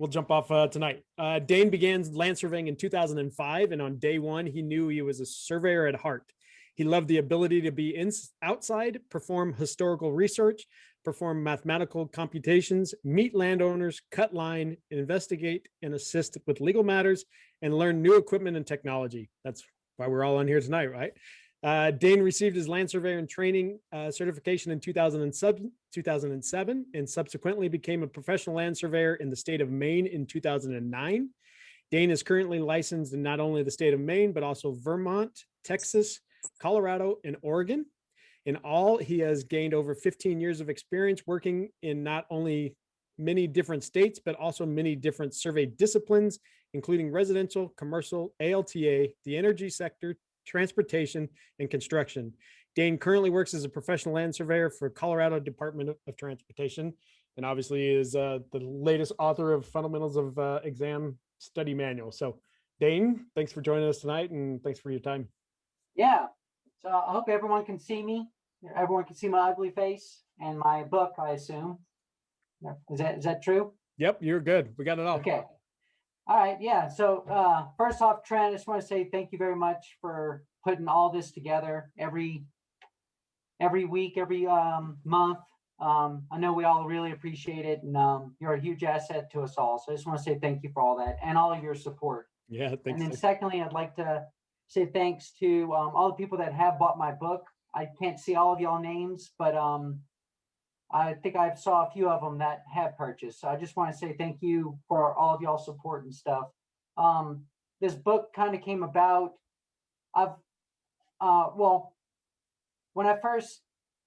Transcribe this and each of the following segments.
we'll jump off tonight. Dane began land surveying in 2005, and on day one, he knew he was a surveyor at heart. He loved the ability to be outside, perform historical research, perform mathematical computations, meet landowners, cut line, investigate and assist with legal matters, and learn new equipment and technology. That's why we're all on here tonight, right? Dane received his land surveyor and training certification in 2007 and subsequently became a professional land surveyor in the state of Maine in 2009. Dane is currently licensed in not only the state of Maine, but also Vermont, Texas, Colorado, and Oregon. In all, he has gained over 15 years of experience working in not only many different states, but also many different survey disciplines, including residential, commercial, ALTA, the energy sector, transportation, and construction. Dane currently works as a professional land surveyor for Colorado Department of Transportation, and obviously is the latest author of Fundamentals of Exam Study Manual. So Dane, thanks for joining us tonight, and thanks for your time. Yeah, so I hope everyone can see me. Everyone can see my ugly face and my book, I assume. Is that true? Yep, you're good. We got it all. Okay. All right. Yeah. So first off, Trent, I just want to say thank you very much for putting all this together every week, every month. I know we all really appreciate it, and you're a huge asset to us all. So I just want to say thank you for all that and all of your support. Yeah, thanks. And then secondly, I'd like to say thanks to all the people that have bought my book. I can't see all of y'all names, but I think I saw a few of them that have purchased. So I just want to say thank you for all of y'all support and stuff. This book kind of came about. Well, when I first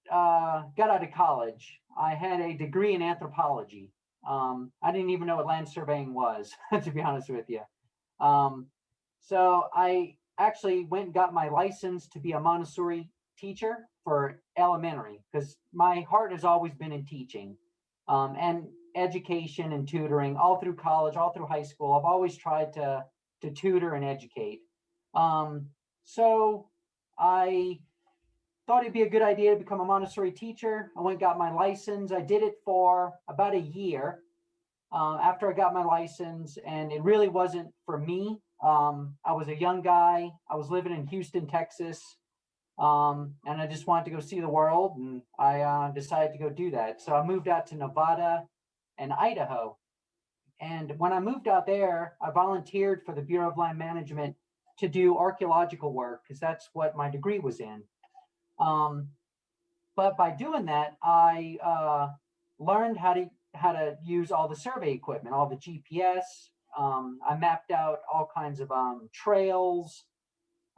got out of college, I had a degree in anthropology. I didn't even know what land surveying was, to be honest with you. So I actually went and got my license to be a Montessori teacher for elementary, because my heart has always been in teaching and education and tutoring all through college, all through high school. I've always tried to tutor and educate. So I thought it'd be a good idea to become a Montessori teacher. I went and got my license. I did it for about a year after I got my license, and it really wasn't for me. I was a young guy. I was living in Houston, Texas. And I just wanted to go see the world, and I decided to go do that. So I moved out to Nevada and Idaho. And when I moved out there, I volunteered for the Bureau of Land Management to do archaeological work, because that's what my degree was in. But by doing that, I learned how to use all the survey equipment, all the GPS. I mapped out all kinds of trails,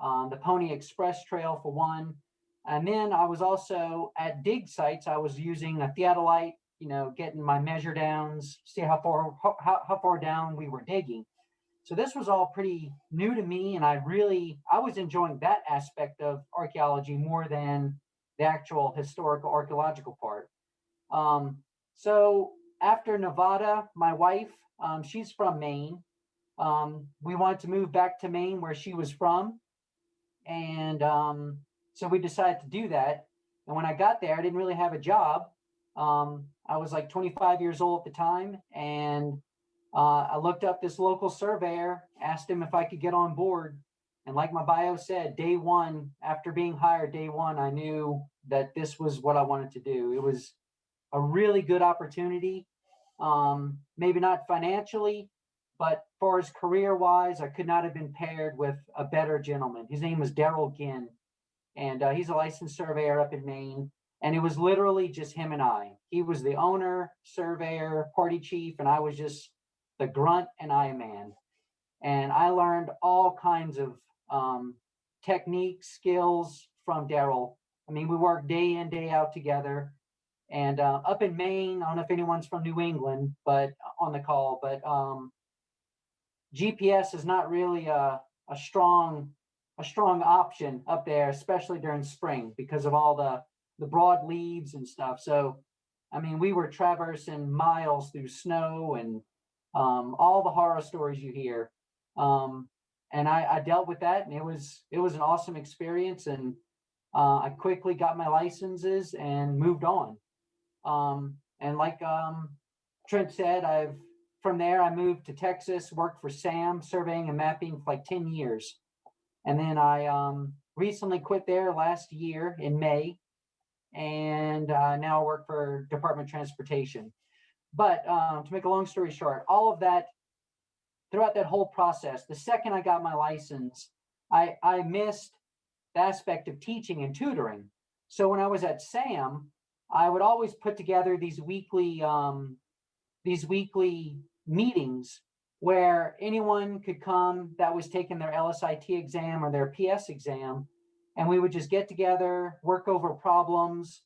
the Pony Express Trail for one. And then I was also at dig sites. I was using a theodolite, getting my measure downs, see how far down we were digging. So this was all pretty new to me, and I was enjoying that aspect of archaeology more than the actual historical archaeological part. So after Nevada, my wife, she's from Maine. We wanted to move back to Maine, where she was from. And so we decided to do that. And when I got there, I didn't really have a job. I was like 25 years old at the time. And I looked up this local surveyor, asked him if I could get on board. And like my bio said, day one, after being hired, day one, I knew that this was what I wanted to do. It was a really good opportunity. Maybe not financially, but far as career-wise, I could not have been paired with a better gentleman. His name was Daryl Ginn, and he's a licensed surveyor up in Maine. And it was literally just him and I. He was the owner, surveyor, party chief, and I was just the grunt and eye man. And I learned all kinds of techniques, skills from Daryl. I mean, we worked day in, day out together. And up in Maine, I don't know if anyone's from New England, but on the call, but GPS is not really a strong option up there, especially during spring, because of all the broad leaves and stuff. So, I mean, we were traversing miles through snow and all the horror stories you hear. And I dealt with that, and it was an awesome experience. And I quickly got my licenses and moved on. And like Trent said, from there, I moved to Texas, worked for SAM, surveying and mapping for like 10 years. And then I recently quit there last year in May. And now I work for Department of Transportation. But to make a long story short, all of that, throughout that whole process, the second I got my license, I missed the aspect of teaching and tutoring. So when I was at SAM, I would always put together these weekly meetings where anyone could come that was taking their LSIT exam or their PS exam, and we would just get together, work over problems,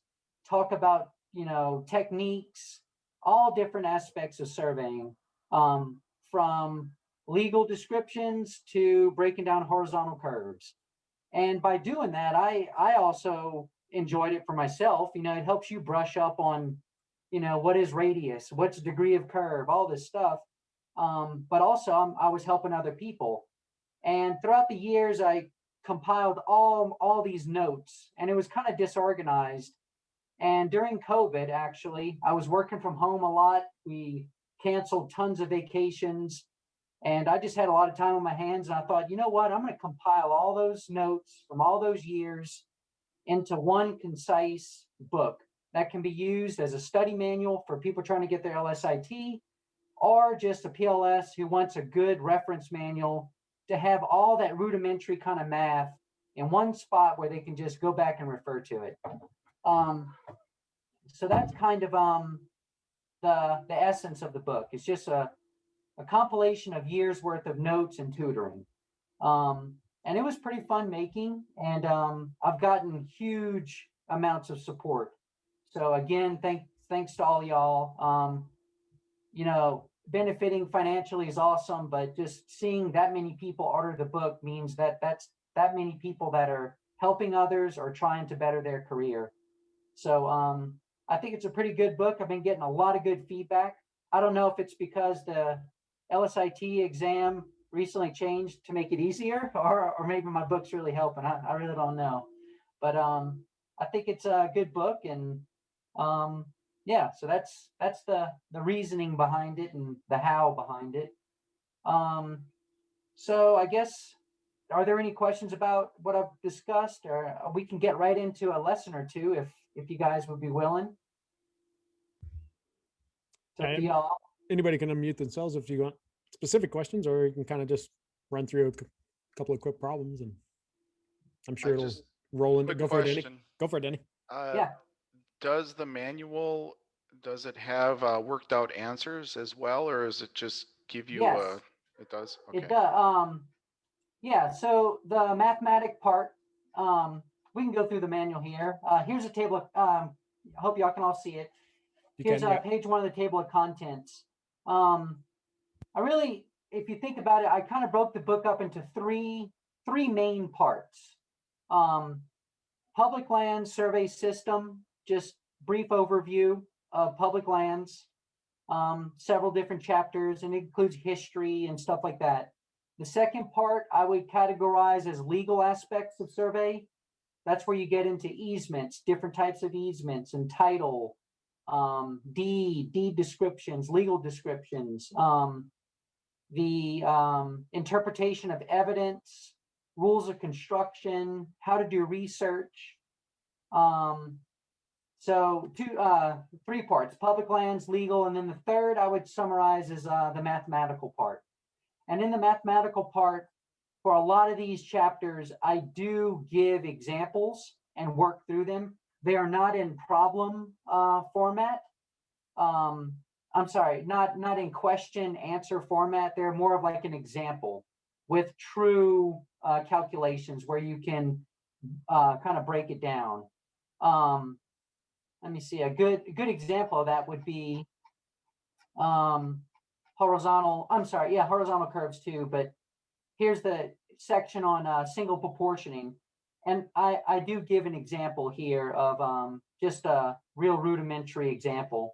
talk about, you know, techniques, all different aspects of surveying, from legal descriptions to breaking down horizontal curves. And by doing that, I also enjoyed it for myself. You know, it helps you brush up on, you know, what is radius, what's degree of curve, all this stuff. But also I was helping other people. And throughout the years, I compiled all these notes, and it was kind of disorganized. And during COVID, actually, I was working from home a lot. We canceled tons of vacations, and I just had a lot of time on my hands. And I thought, you know what? I'm going to compile all those notes from all those years into one concise book that can be used as a study manual for people trying to get their LSIT, or just a PLS who wants a good reference manual to have all that rudimentary kind of math in one spot where they can just go back and refer to it. So that's kind of the essence of the book. It's just a compilation of years worth of notes and tutoring. And it was pretty fun making, and I've gotten huge amounts of support. So again, thanks to all y'all. You know, benefiting financially is awesome, but just seeing that many people order the book means that's that many people that are helping others or trying to better their career. So I think it's a pretty good book. I've been getting a lot of good feedback. I don't know if it's because the LSIT exam recently changed to make it easier, or maybe my book's really helping. I really don't know. But I think it's a good book, and yeah, so that's the reasoning behind it and the how behind it. So I guess, are there any questions about what I've discussed, or we can get right into a lesson or two if you guys would be willing. It's up to y'all. Anybody can unmute themselves if you want specific questions, or you can kind of just run through a couple of quick problems, and I'm sure it'll roll into. Go for it, Danny. Go for it, Danny. Yeah. Does the manual, does it have worked out answers as well, or is it just give you Yes. It does? Okay. It does. Yeah, so the mathematic part, we can go through the manual here. Here's a table of, I hope y'all can all see it. Here's page 1 of the table of contents. I really, if you think about it, I kind of broke the book up into three main parts. Public land survey system, just brief overview of public lands, several different chapters, and it includes history and stuff like that. The second part I would categorize as legal aspects of survey. That's where you get into easements, different types of easements, and title, deed descriptions, legal descriptions, the interpretation of evidence, rules of construction, how to do research. So three parts: public lands, legal, and then the third I would summarize as the mathematical part. And in the mathematical part, for a lot of these chapters, I do give examples and work through them. They are not in problem format. I'm sorry, not in question answer format. They're more of like an example with true calculations where you can kind of break it down. Let me see, a good example of that would be horizontal curves too, but here's the section on single proportioning. And I do give an example here of just a real rudimentary example.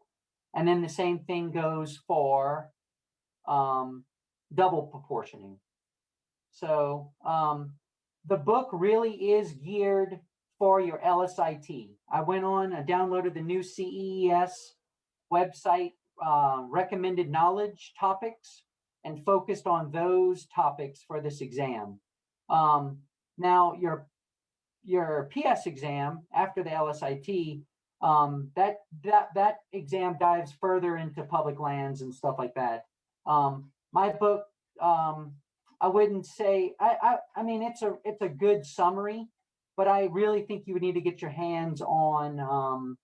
And then the same thing goes for double proportioning. So the book really is geared for your LSIT. I went on, I downloaded the new CES website recommended knowledge topics and focused on those topics for this exam. Now your PS exam after the LSIT, that exam dives further into public lands and stuff like that. My book, I wouldn't say, I mean, it's a good summary, but I really think you would need to get your hands on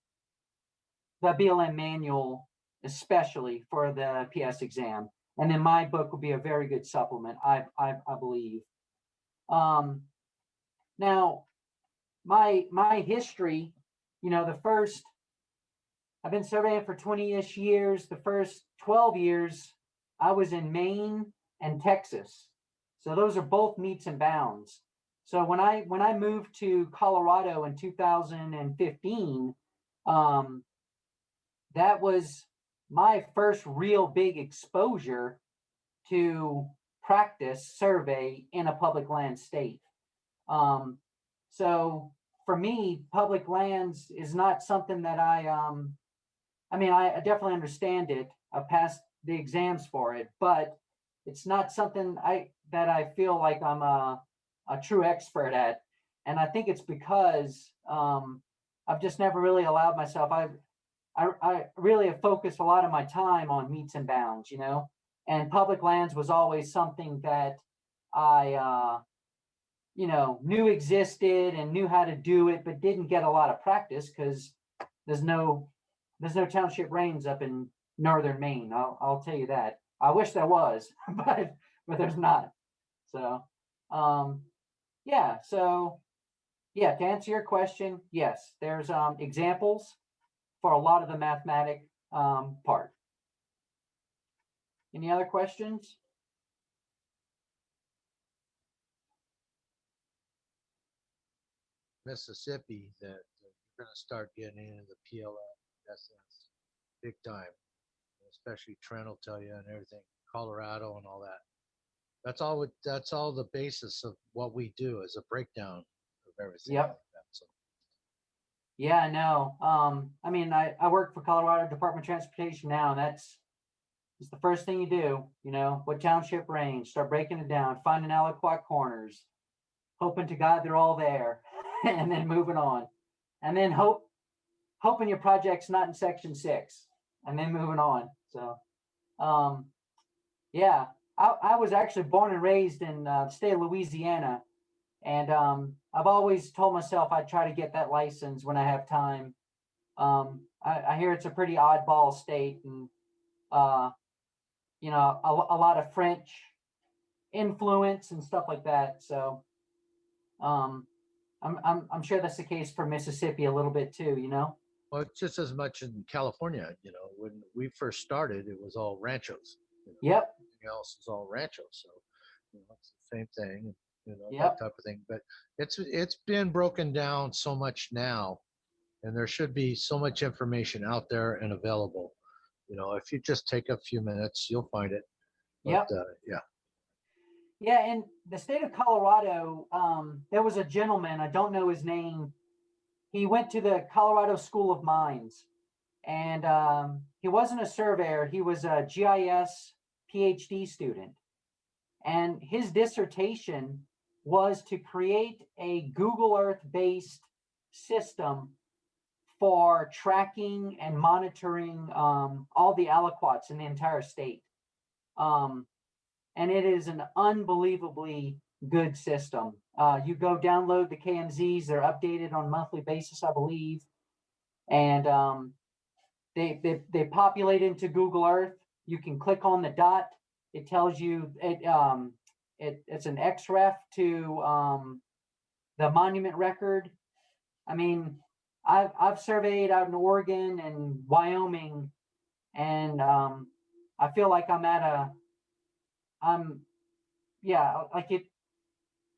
the BLM manual, especially for the PS exam. And then my book will be a very good supplement, I believe. Now, my history, you know, I've been surveying for 20-ish years. The first 12 years, I was in Maine and Texas. So those are both meets and bounds. So when I moved to Colorado in 2015, that was my first real big exposure to practice survey in a public land state. So for me, public lands is not something that I definitely understand it. I've passed the exams for it, but it's not something that I feel like I'm a true expert at. And I think it's because I've just never really allowed myself. I really have focused a lot of my time on meets and bounds, you know, and public lands was always something that I you know, knew existed and knew how to do it, but didn't get a lot of practice because there's no township reigns up in northern Maine. I'll tell you that. I wish there was, but there's not. So, yeah. So, yeah. To answer your question, yes, there's examples for a lot of the mathematic part. Any other questions? Mississippi, that you're going to start getting into the PLSS big time, especially Trent will tell you and everything, Colorado and all that. That's all the basis of what we do is a breakdown of everything. Yep. Like that, so. Yeah, I know. I mean, I work for Colorado Department of Transportation now, and it's the first thing you do, you know, what township range, start breaking it down, finding aliquot corners, hoping to God they're all there, and then moving on. And then hoping your project's not in section 6, and then moving on. So, yeah, I was actually born and raised in the state of Louisiana. And I've always told myself I'd try to get that license when I have time. I hear it's a pretty oddball state, and you know, a lot of French influence and stuff like that. So I'm sure that's the case for Mississippi a little bit too. You know. Well, it's just as much in California. You know, when we first started, it was all ranchos. You know, Yep. everything else is all ranchos. So, you know, it's the same thing. You know, Yep. that type of thing. But it's been broken down so much now, and there should be so much information out there and available. You know, if you just take a few minutes, you'll find it. But, Yep. Yeah. Yeah, in the state of Colorado, there was a gentleman, I don't know his name. He went to the Colorado School of Mines, and he wasn't a surveyor, he was a GIS PhD student. And his dissertation was to create a Google Earth based system for tracking and monitoring all the aliquots in the entire state. And it is an unbelievably good system. You go download the KMZs; they're updated on a monthly basis, I believe, and they populate into Google Earth. You can click on the dot; it tells you it's an XREF to the monument record. I mean, I've surveyed out in Oregon and Wyoming, and I feel like like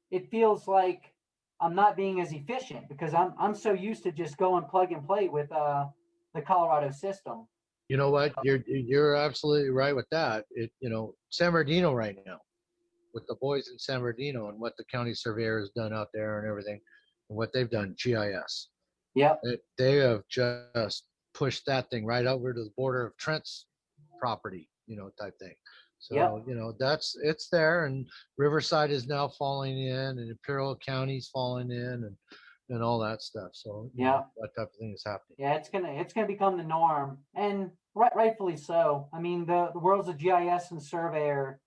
it feels like I'm not being as efficient because I'm so used to just going plug and play with the Colorado system. You know what? You're absolutely right with that. You know, San Bernardino right now, with the boys in San Bernardino and what the county surveyor has done out there and everything, and what they've done, GIS. Yep. They have just pushed that thing right over to the border of Trent's property, type thing. So, Yep. it's there, and Riverside is now falling in, and Imperial County's falling in, and all that stuff. So, Yeah. that type of thing is happening. Yeah, it's gonna become the norm, and rightfully so. I mean, the worlds of GIS and survey are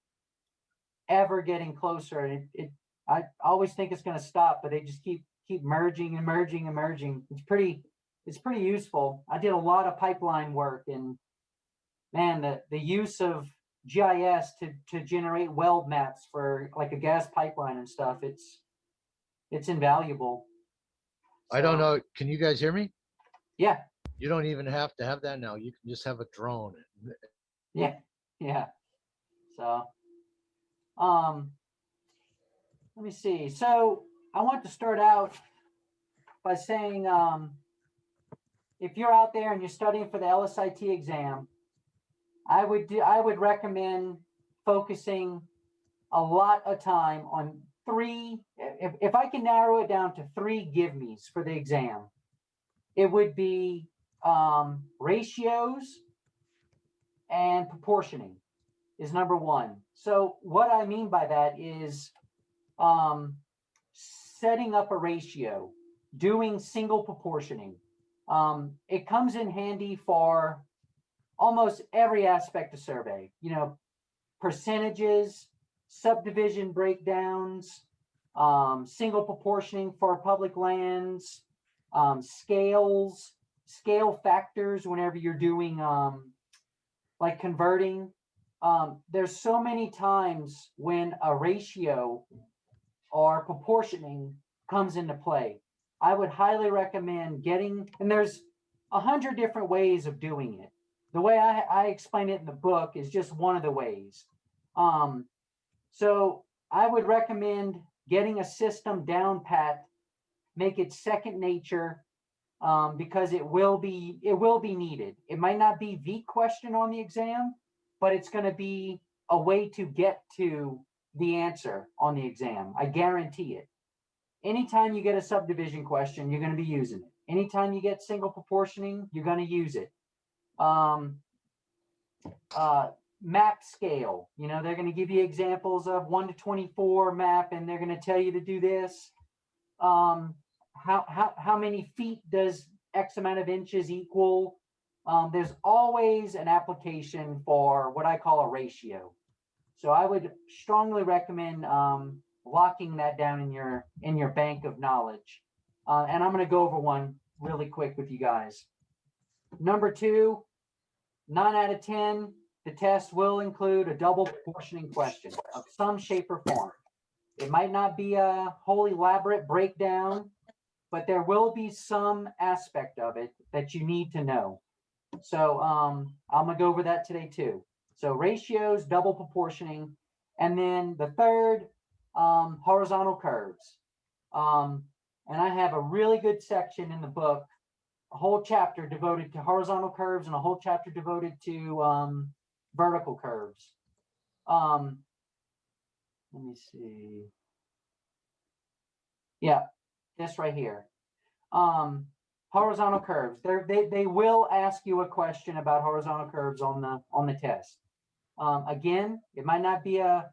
ever getting closer. I always think it's gonna stop, but they just keep merging and merging and merging. It's pretty useful. I did a lot of pipeline work, and man, the use of GIS to generate weld maps for like a gas pipeline and stuff, it's invaluable. I don't So, know. Can you guys hear me? Yeah, You don't even have to have that now. You can just have a drone. yeah. So, let me see. So I want to start out by saying, if you're out there and you're studying for the LSIT exam, I would recommend focusing a lot of time on three. If I can narrow it down to three give me's for the exam, it would be ratios and proportioning is number one. So what I mean by that is setting up a ratio, doing single proportioning. It comes in handy for almost every aspect of survey, percentages, subdivision breakdowns, single proportioning for public lands, scales, scale factors whenever you're doing like converting. There's so many times when a ratio or proportioning comes into play. I would highly recommend and there's 100 different ways of doing it. The way I explain it in the book is just one of the ways. So I would recommend getting a system down pat, make it second nature, because it will be needed. It might not be the question on the exam, but it's going to be a way to get to the answer on the exam. I guarantee it. Anytime you get a subdivision question, you're going to be using it. Anytime you get single proportioning, you're going to use it. Map scale, they're going to give you examples of 1 to 24 map, and they're going to tell you to do this. How many feet does X amount of inches equal? There's always an application for what I call a ratio. So I would strongly recommend locking that down in your bank of knowledge. And I'm going to go over one really quick with you guys. Number 2, 9 out of 10, the test will include a double proportioning question of some shape or form. It might not be a whole elaborate breakdown, but there will be some aspect of it that you need to know. So I'm going to go over that today too. So ratios, double proportioning, and then the third, horizontal curves. And I have a really good section in the book, a whole chapter devoted to horizontal curves and a whole chapter devoted to vertical curves. Let me see. Yeah, this right here. Horizontal curves. They will ask you a question about horizontal curves on the test. Again, it might not be a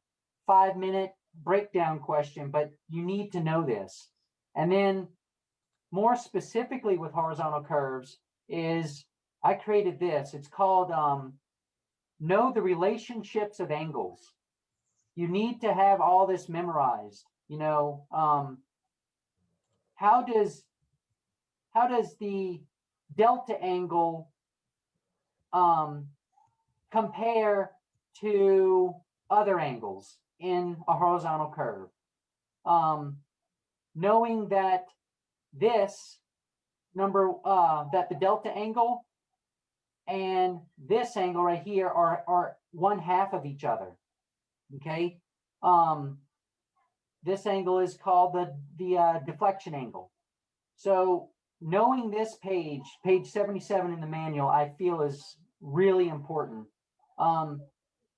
5-minute breakdown question, but you need to know this. And then more specifically with horizontal curves is I created this. It's called know the relationships of angles. You need to have all this memorized. How does the delta angle compare to other angles in a horizontal curve? Knowing that this that the delta angle and this angle right here are 1/2 of each other. Okay. This angle is called the deflection angle. So knowing this page 77 in the manual, I feel is really important.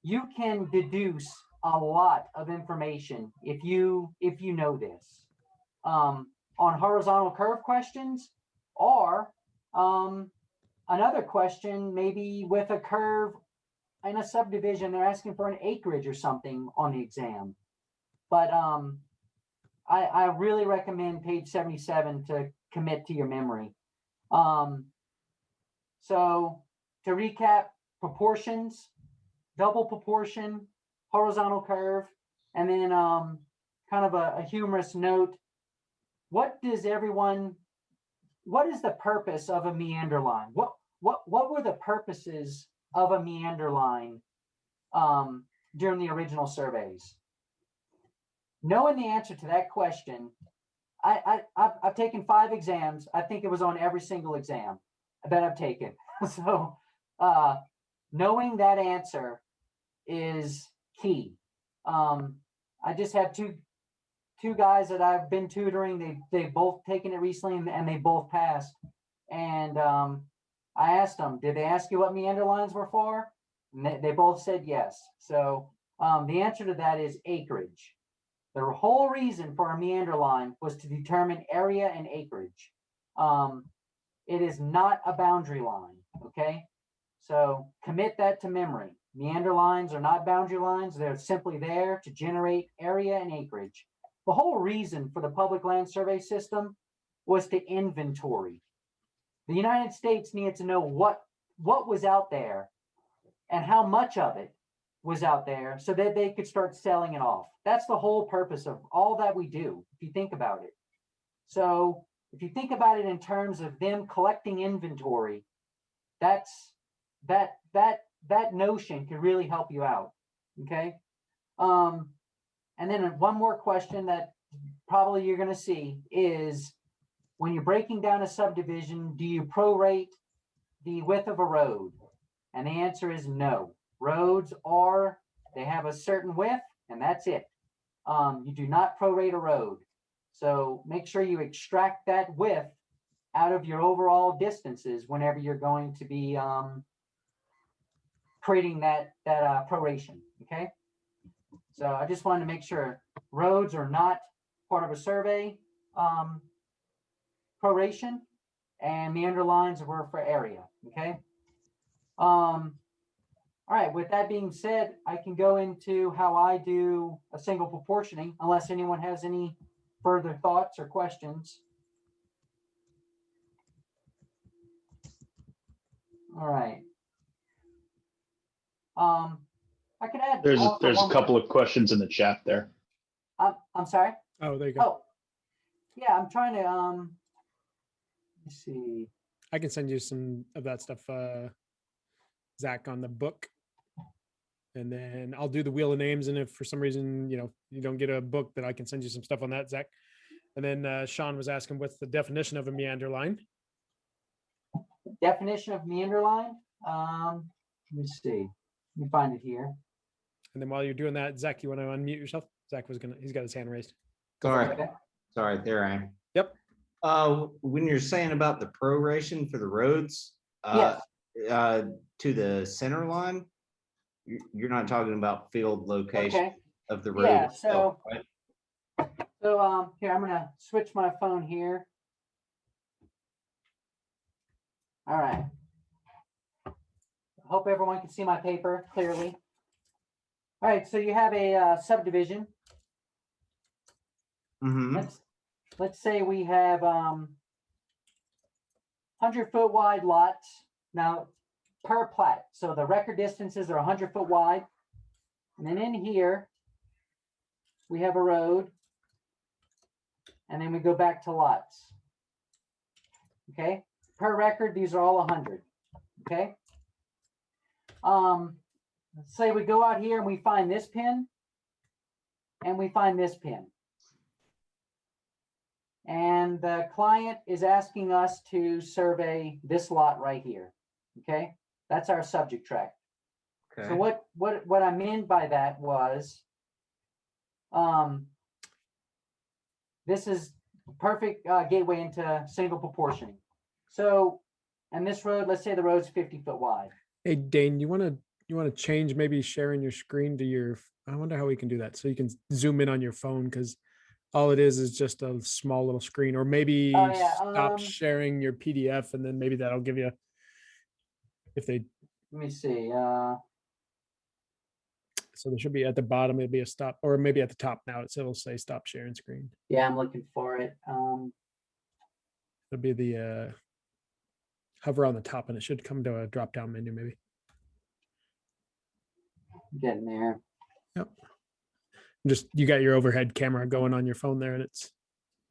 You can deduce a lot of information if you know this on horizontal curve questions, or another question maybe with a curve in a subdivision, they're asking for an acreage or something on the exam. But I really recommend page 77 to commit to your memory. So to recap, proportions, double proportion, horizontal curve, and then kind of a humorous note. What is the purpose of a meander line? What were the purposes of a meander line during the original surveys? Knowing the answer to that question, I've taken 5 exams. I think it was on every single exam that I've taken. So knowing that answer is key. I just have two guys that I've been tutoring. They've both taken it recently and they both passed. And I asked them, did they ask you what meander lines were for? And they both said yes. So the answer to that is acreage. The whole reason for a meander line was to determine area and acreage. It is not a boundary line, okay? So commit that to memory. Meander lines are not boundary lines. They're simply there to generate area and acreage. The whole reason for the public land survey system was to inventory. The United States needed to know what was out there and how much of it was out there so that they could start selling it off. That's the whole purpose of all that we do, if you think about it. So if you think about it in terms of them collecting inventory, that notion could really help you out, okay? And then one more question that probably you're gonna see is, when you're breaking down a subdivision, do you prorate the width of a road? And the answer is no. Roads they have a certain width and that's it. You do not prorate a road. So make sure you extract that width out of your overall distances whenever you're going to be creating that proration, okay? So I just wanted to make sure roads are not part of a survey proration, and meander lines were for area, okay? All right, with that being said, I can go into how I do a single proportioning, unless anyone has any further thoughts or questions. All right. I could add. There's also a one couple more. of questions in the chat there. I'm sorry. Oh, there you go. Oh, yeah. I'm trying to. Let's see. I can send you some of that stuff, Zach, on the book. And then I'll do the wheel of names. And if for some reason, you don't get a book, then I can send you some stuff on that, Zach. And then Sean was asking, what's the definition of a meander line? Definition of meander line. Let me see. Let me find it here. And then while you're doing that, Zach, you want to unmute yourself? Zach he's got his hand raised. Sorry, there I am. Yep. When you're saying about the proration for the roads, Yes. To the center line, you're not talking about field location Okay. of the road. Yeah. itself, So. right? So here, I'm gonna switch my phone here. All right. Hope everyone can see my paper clearly. All right, so you have a subdivision. Mhm. Let's say we have 100-foot wide lots. Now, per plat. So the record distances are 100-foot wide. And then in here, we have a road. And then we go back to lots. Okay, per record, these are all 100. Okay. Let's say we go out here and we find this pin, and we find this pin. And the client is asking us to survey this lot right here. Okay, that's our subject tract. Okay. So what I meant by that was, this is perfect gateway into single proportioning. So, and this road, let's say the road's 50-foot wide. Hey, Dane, you want to change maybe sharing your screen to your, I wonder how we can do that. So you can zoom in on your phone, because all it is just a small little screen, or maybe Oh, yeah, stop sharing your PDF, and then maybe that'll give you, if they, Let me see. So there should be at the bottom, it'll be a stop, or maybe at the top now, it'll say stop sharing screen. Yeah, I'm looking for it. It'll be the hover on the top and it should come to a drop down menu maybe. Getting there. Yep. Just, you got your overhead camera going on your phone there and it's,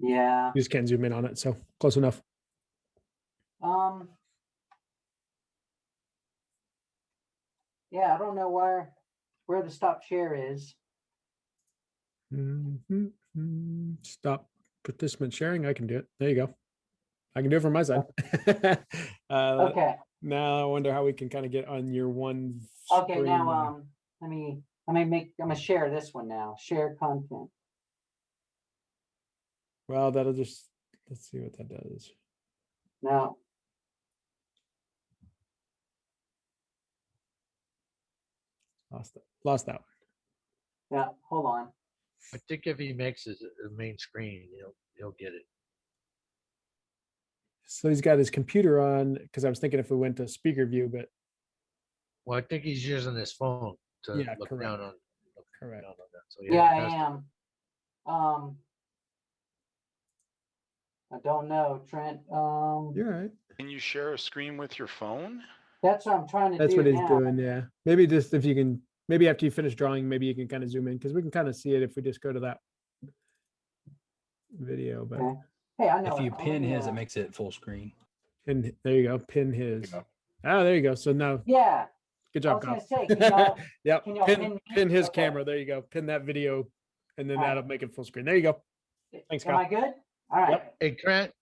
Yeah. you just can't zoom in on it. So close enough. Yeah, I don't know where the stop share is. Stop participant sharing. I can do it. There you go. I can do it from my side. Okay. Now I wonder how we can kind of get on your one. Okay, screen. now I'm gonna share this one now. Share content. Well, that'll just, let's see what that does. Now, Lost that one. yeah, hold on. I think if he makes his main screen, he'll get it. So he's got his computer on, because I was thinking if we went to speaker view, but Well, I think he's using his phone to Yeah, look correct. down on. correct. Down on that. So Yeah, he I has to- am. I don't know, Trent. You're right. Can you share a screen with your phone? That's what I'm trying to That's do what he's now. doing. Yeah. Maybe just if you can, maybe after you finish drawing, maybe you can kind of zoom in because we can kind of see it if we just go to that video. But Okay. Hey, I know. If you it. pin Let me, his, it makes it full screen. pin, there you go. Pin his. go. Oh, there you go. So now, Yeah, good I job, was gonna Kyle. say, can y'all, Yep. can y'all Pin, pin me? pin his Okay. camera. There you go. Pin that video, and then All right. that'll make it full screen. There you go. Thanks, am Kyle. I good? All right. Yep. Hey,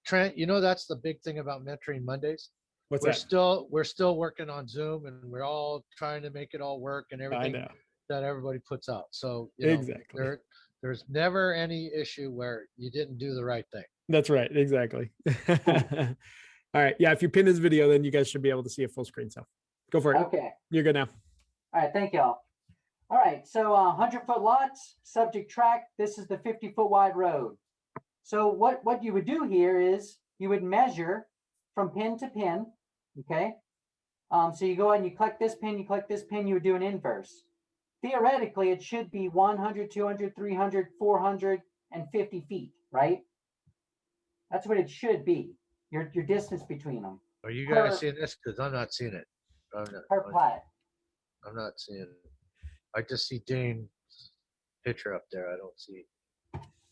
Trent, that's the big thing about mentoring Mondays. What's we're that? we're still working on Zoom, and we're all trying to make it all work and I everything know. that everybody puts out. So Exactly. there's never any issue where you didn't do the right thing. That's right. Exactly. All right. Yeah. If you pin this video, then you guys should be able to see a full screen. So go for it. Okay. You're good now. All right. Thank y'all. All right. So 100-foot lots, subject tract. This is the 50-foot wide road. So what you would do here is you would measure from pin to pin. Okay. So you go ahead and you collect this pin, you would do an inverse. Theoretically, it should be 100, 200, 300, 450 feet, right? That's what it should be. Your distance between them Are you Per- guys seeing this? Because I'm not seeing it. per plat. I'm not seeing it. I just see Dane's picture up there. I don't see.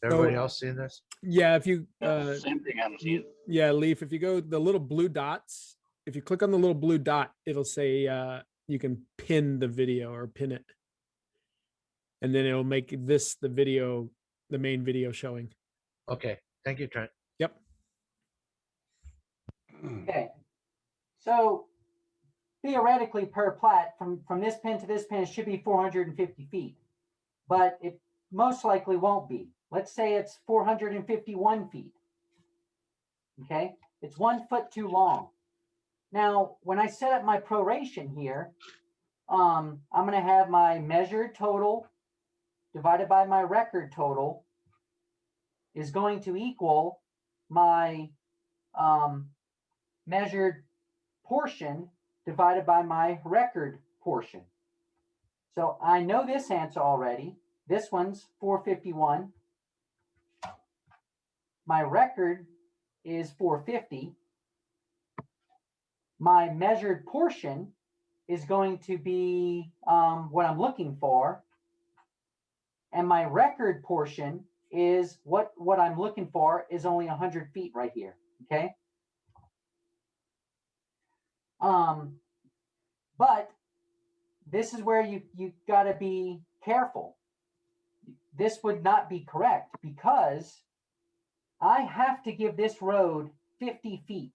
Everybody else seeing this? Yeah. If you, Same thing I'm seeing. yeah, Leaf, if you go the little blue dots, if you click on the little blue dot, it'll say you can pin the video or pin it. And then it'll make this the video, the main video showing. Okay. Thank you, Trent. Yep. Okay. So theoretically, per plat, from this pin to this pin, it should be 450 feet. But it most likely won't be. Let's say it's 451 feet. Okay. It's 1 foot too long. Now, when I set up my proration here, I'm going to have my measured total divided by my record total is going to equal my measured portion divided by my record portion. So I know this answer already. This one's 451. My record is 450. My measured portion is going to be what I'm looking for. And my record portion is what I'm looking for is only 100 feet right here. Okay. But this is where you got to be careful. This would not be correct because I have to give this road 50 feet.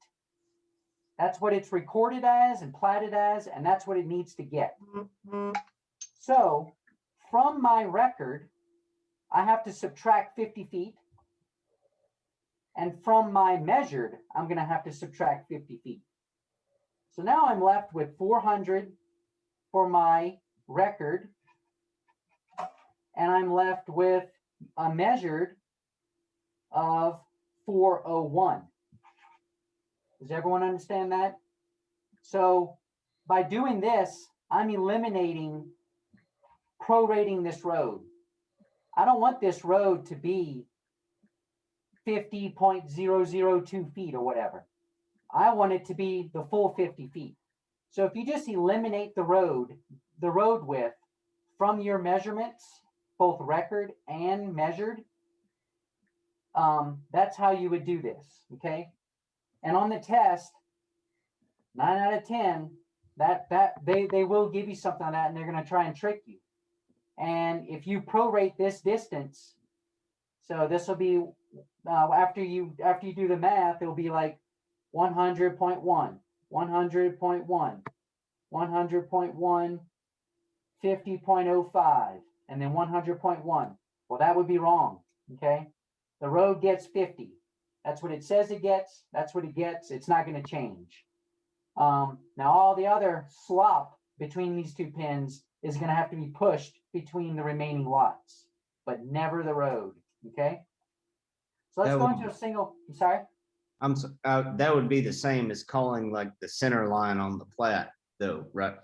That's what it's recorded as and platted as, and that's what it needs to get. So from my record, I have to subtract 50 feet. And from my measured, I'm going to have to subtract 50 feet. So now I'm left with 400 for my record. And I'm left with a measured of 401. Does everyone understand that? So by doing this, I'm eliminating prorating this road. I don't want this road to be 50.002 feet or whatever. I want it to be the full 50 feet. So if you just eliminate the road width from your measurements, both record and measured, that's how you would do this, okay? And on the test, 9 out of 10, they will give you something on that, and they're going to try and trick you. And if you prorate this distance, so this will be after you do the math, it'll be like 100.1, 100.1, 100.1, 50.05, and then 100.1. Well, that would be wrong. Okay, the road gets 50. That's what it says it gets. That's what it gets. It's not going to change. Now all the other slop between these two pins is going to have to be pushed between the remaining lots, but never the road. Okay. So let's go into a single. I'm sorry. That would be the same as calling like the center line on the plat, though, right?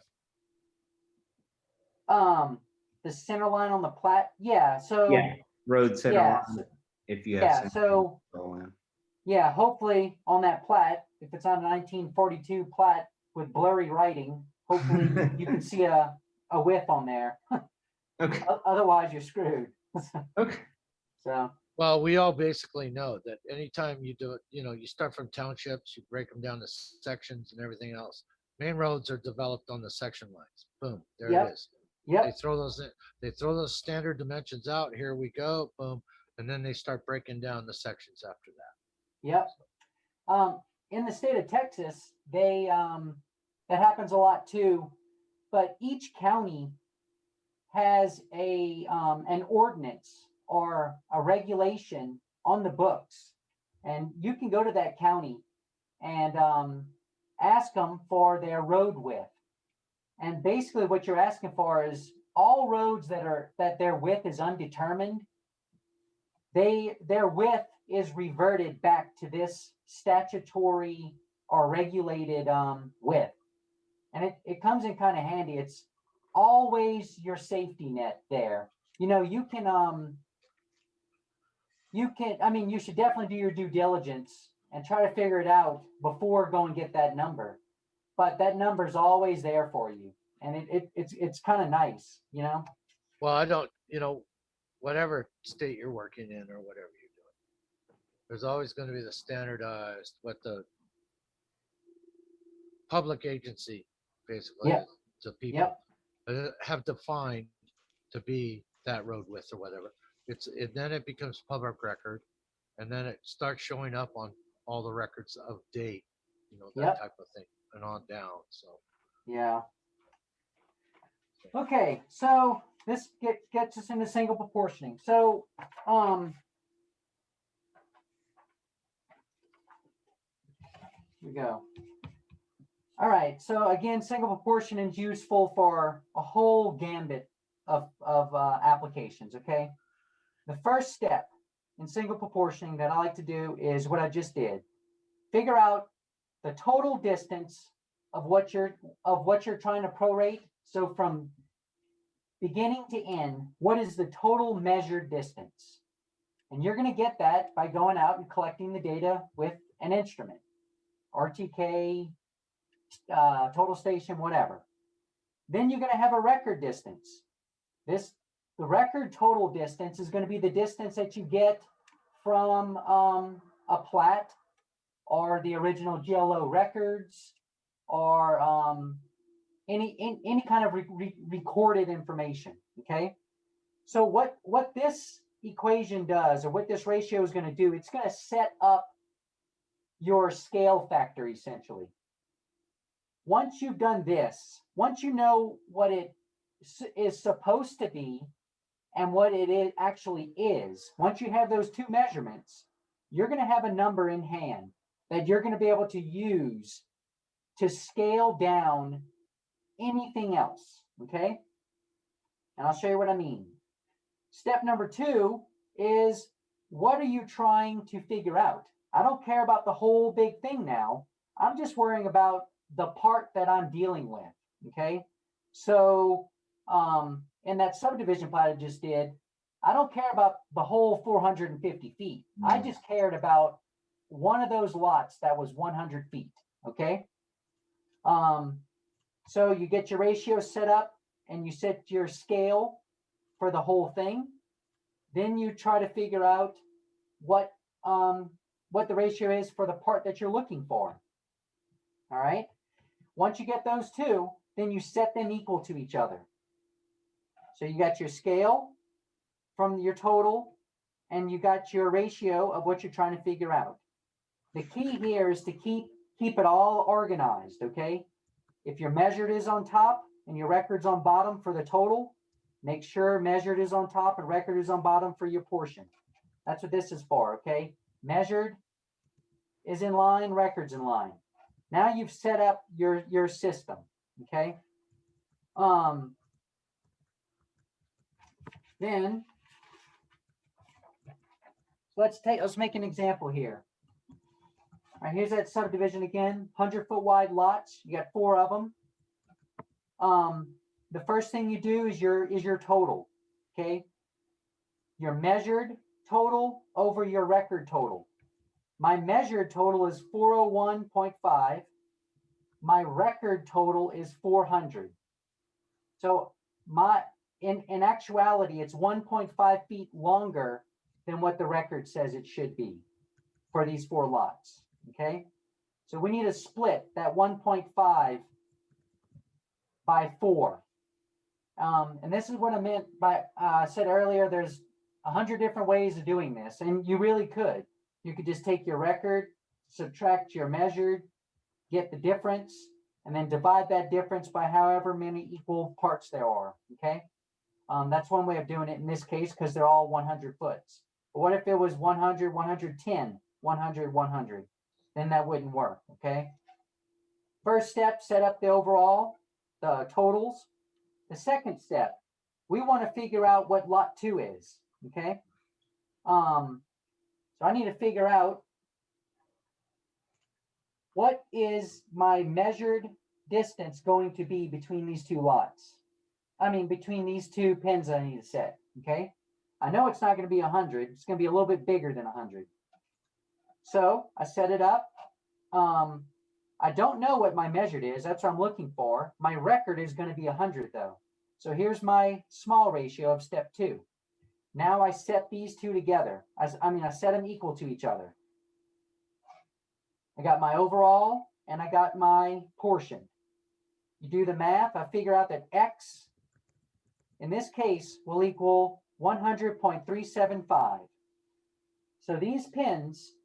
The center line on the plat. Yeah. So Yeah. Road center yeah, line. If you have yeah. center So line. yeah, hopefully on that plat, if it's on a 1942 plat with blurry writing, hopefully you can see a width on there. Okay. Otherwise, you're screwed. Okay. So Well, we all basically know that anytime you do it, you start from townships, you break them down to sections and everything else. Main roads are developed on the section lines. Boom, there Yep. it is. They yep, throw those in, they throw those standard dimensions out. Here we go, boom, and then they start breaking down the sections after that. yep. In the state of Texas, they that happens a lot too. But each county has an ordinance or a regulation on the books, and you can go to that county and ask them for their road width. And basically, what you're asking for is all roads that their width is undetermined. Their width is reverted back to this statutory or regulated width, and it comes in kind of handy. It's always your safety net there. You can, I mean, you should definitely do your due diligence and try to figure it out before go and get that number. But that number is always there for you, and it's kind of nice. Well, I don't, whatever state you're working in or whatever you're doing, there's always going to be the standardized, what the public agency basically Yep. to people have defined to be that road width or whatever. Then it becomes public record, and then it starts showing up on all the records of date, that type of thing, and on down. So Yeah. Okay, so this gets us into single proportioning. So here we go. All right, so again, single proportioning is useful for a whole gambit of applications, okay? The first step in single proportioning that I like to do is what I just did. Figure out the total distance of what you're trying to prorate. So from beginning to end, what is the total measured distance? And you're going to get that by going out and collecting the data with an instrument, RTK, total station, whatever. Then you're going to have a record distance. The record total distance is going to be the distance that you get from a plat or the original GLO records or any kind of recorded information. Okay, so what this equation does, or what this ratio is going to do, it's going to set up your scale factor essentially. Once you've done this, once you know what it is supposed to be and what it actually is, once you have those two measurements, you're going to have a number in hand that you're going to be able to use to scale down anything else, okay? And I'll show you what I mean. Step number 2 is, what are you trying to figure out? I don't care about the whole big thing now. I'm just worrying about the part that I'm dealing with, okay? So in that subdivision plat I just did, I don't care about the whole 450 feet. I just cared about one of those lots that was 100 feet, okay? So you get your ratio set up and you set your scale for the whole thing. Then you try to figure out what the ratio is for the part that you're looking for. All right. Once you get those two, then you set them equal to each other. So you got your scale from your total, and you got your ratio of what you're trying to figure out. The key here is to keep it all organized, okay? If your measured is on top and your record's on bottom for the total, make sure measured is on top and record is on bottom for your portion. That's what this is for, okay? Measured is in line, record's in line. Now you've set up your system, okay? Then let's make an example here. All right, here's that subdivision again, 100-foot wide lots. You got 4 of them. The first thing you do is your total, okay? Your measured total over your record total. My measured total is 401.5. My record total is 400. So in actuality, it's 1.5 feet longer than what the record says it should be for these 4 lots, okay? So we need to split that 1.5 by 4. And this is what I meant by, I said earlier, there's 100 different ways of doing this, and you really could. You could just take your record, subtract your measured, get the difference, and then divide that difference by however many equal parts there are, okay? That's one way of doing it in this case because they're all 100 foots. But what if it was 100, 110, 100, 100? Then that wouldn't work, okay? First step, set up the overall, the totals. The second step, we want to figure out what lot 2 is, okay? So I need to figure out what is my measured distance going to be between these 2 lots. I mean, between these 2 pins I need to set, okay? I know it's not going to be 100. It's going to be a little bit bigger than 100. So I set it up. I don't know what my measured is. That's what I'm looking for. My record is going to be 100 though. So here's my small ratio of step 2. Now I set these 2 together. I set them equal to each other. I got my overall and I got my portion. You do the math, I figure out that X in this case will equal 100.375. So these pins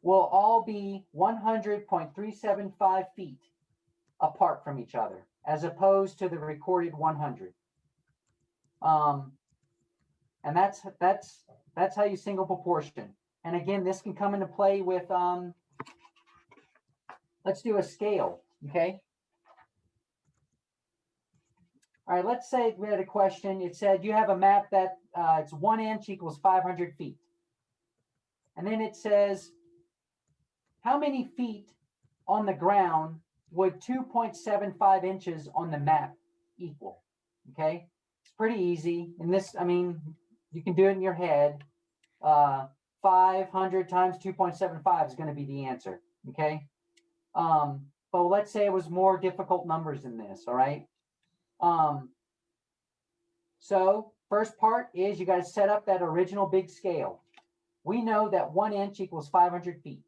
will all be 100.375 feet apart from each other, as opposed to the recorded 100. And that's how you single proportion. And again, this can come into play with, let's do a scale, okay? All right, let's say we had a question. It said you have a map that it's 1 inch equals 500 feet. And then it says, how many feet on the ground would 2.75 inches on the map equal? Okay, it's pretty easy. And this, I mean, you can do it in your head. 500 times 2.75 is going to be the answer. Okay, but let's say it was more difficult numbers than this. All right. So first part is you got to set up that original big scale. We know that 1 inch equals 500 feet.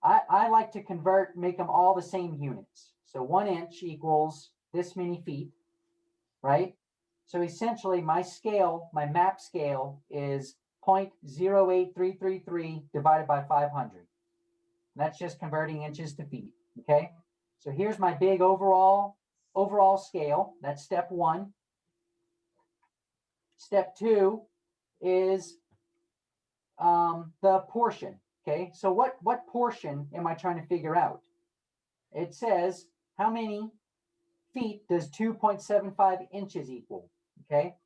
I like to convert, make them all the same units. So 1 inch equals this many feet, right? So essentially my scale, my map scale is 0.08333 divided by 500. And that's just converting inches to feet, okay? So here's my big overall scale. That's step 1. Step 2 is the portion. Okay, so what portion am I trying to figure out? It says how many feet does 2.75 inches equal? Okay,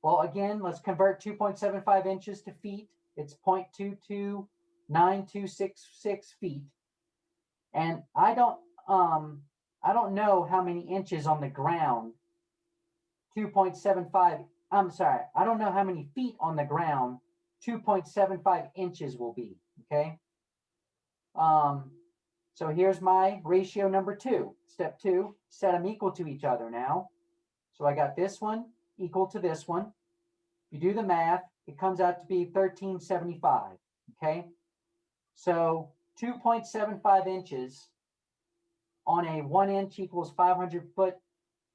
well again, let's convert 2.75 inches to feet. It's 0.229266 feet, and I don't know how many inches on the ground 2.75, I'm sorry, I don't know how many feet on the ground 2.75 inches will be, okay? So here's my ratio number 2. Step 2, set them equal to each other now. So I got this one equal to this one. If you do the math, it comes out to be 1375, okay? So 2.75 inches on a 1 inch equals 500 foot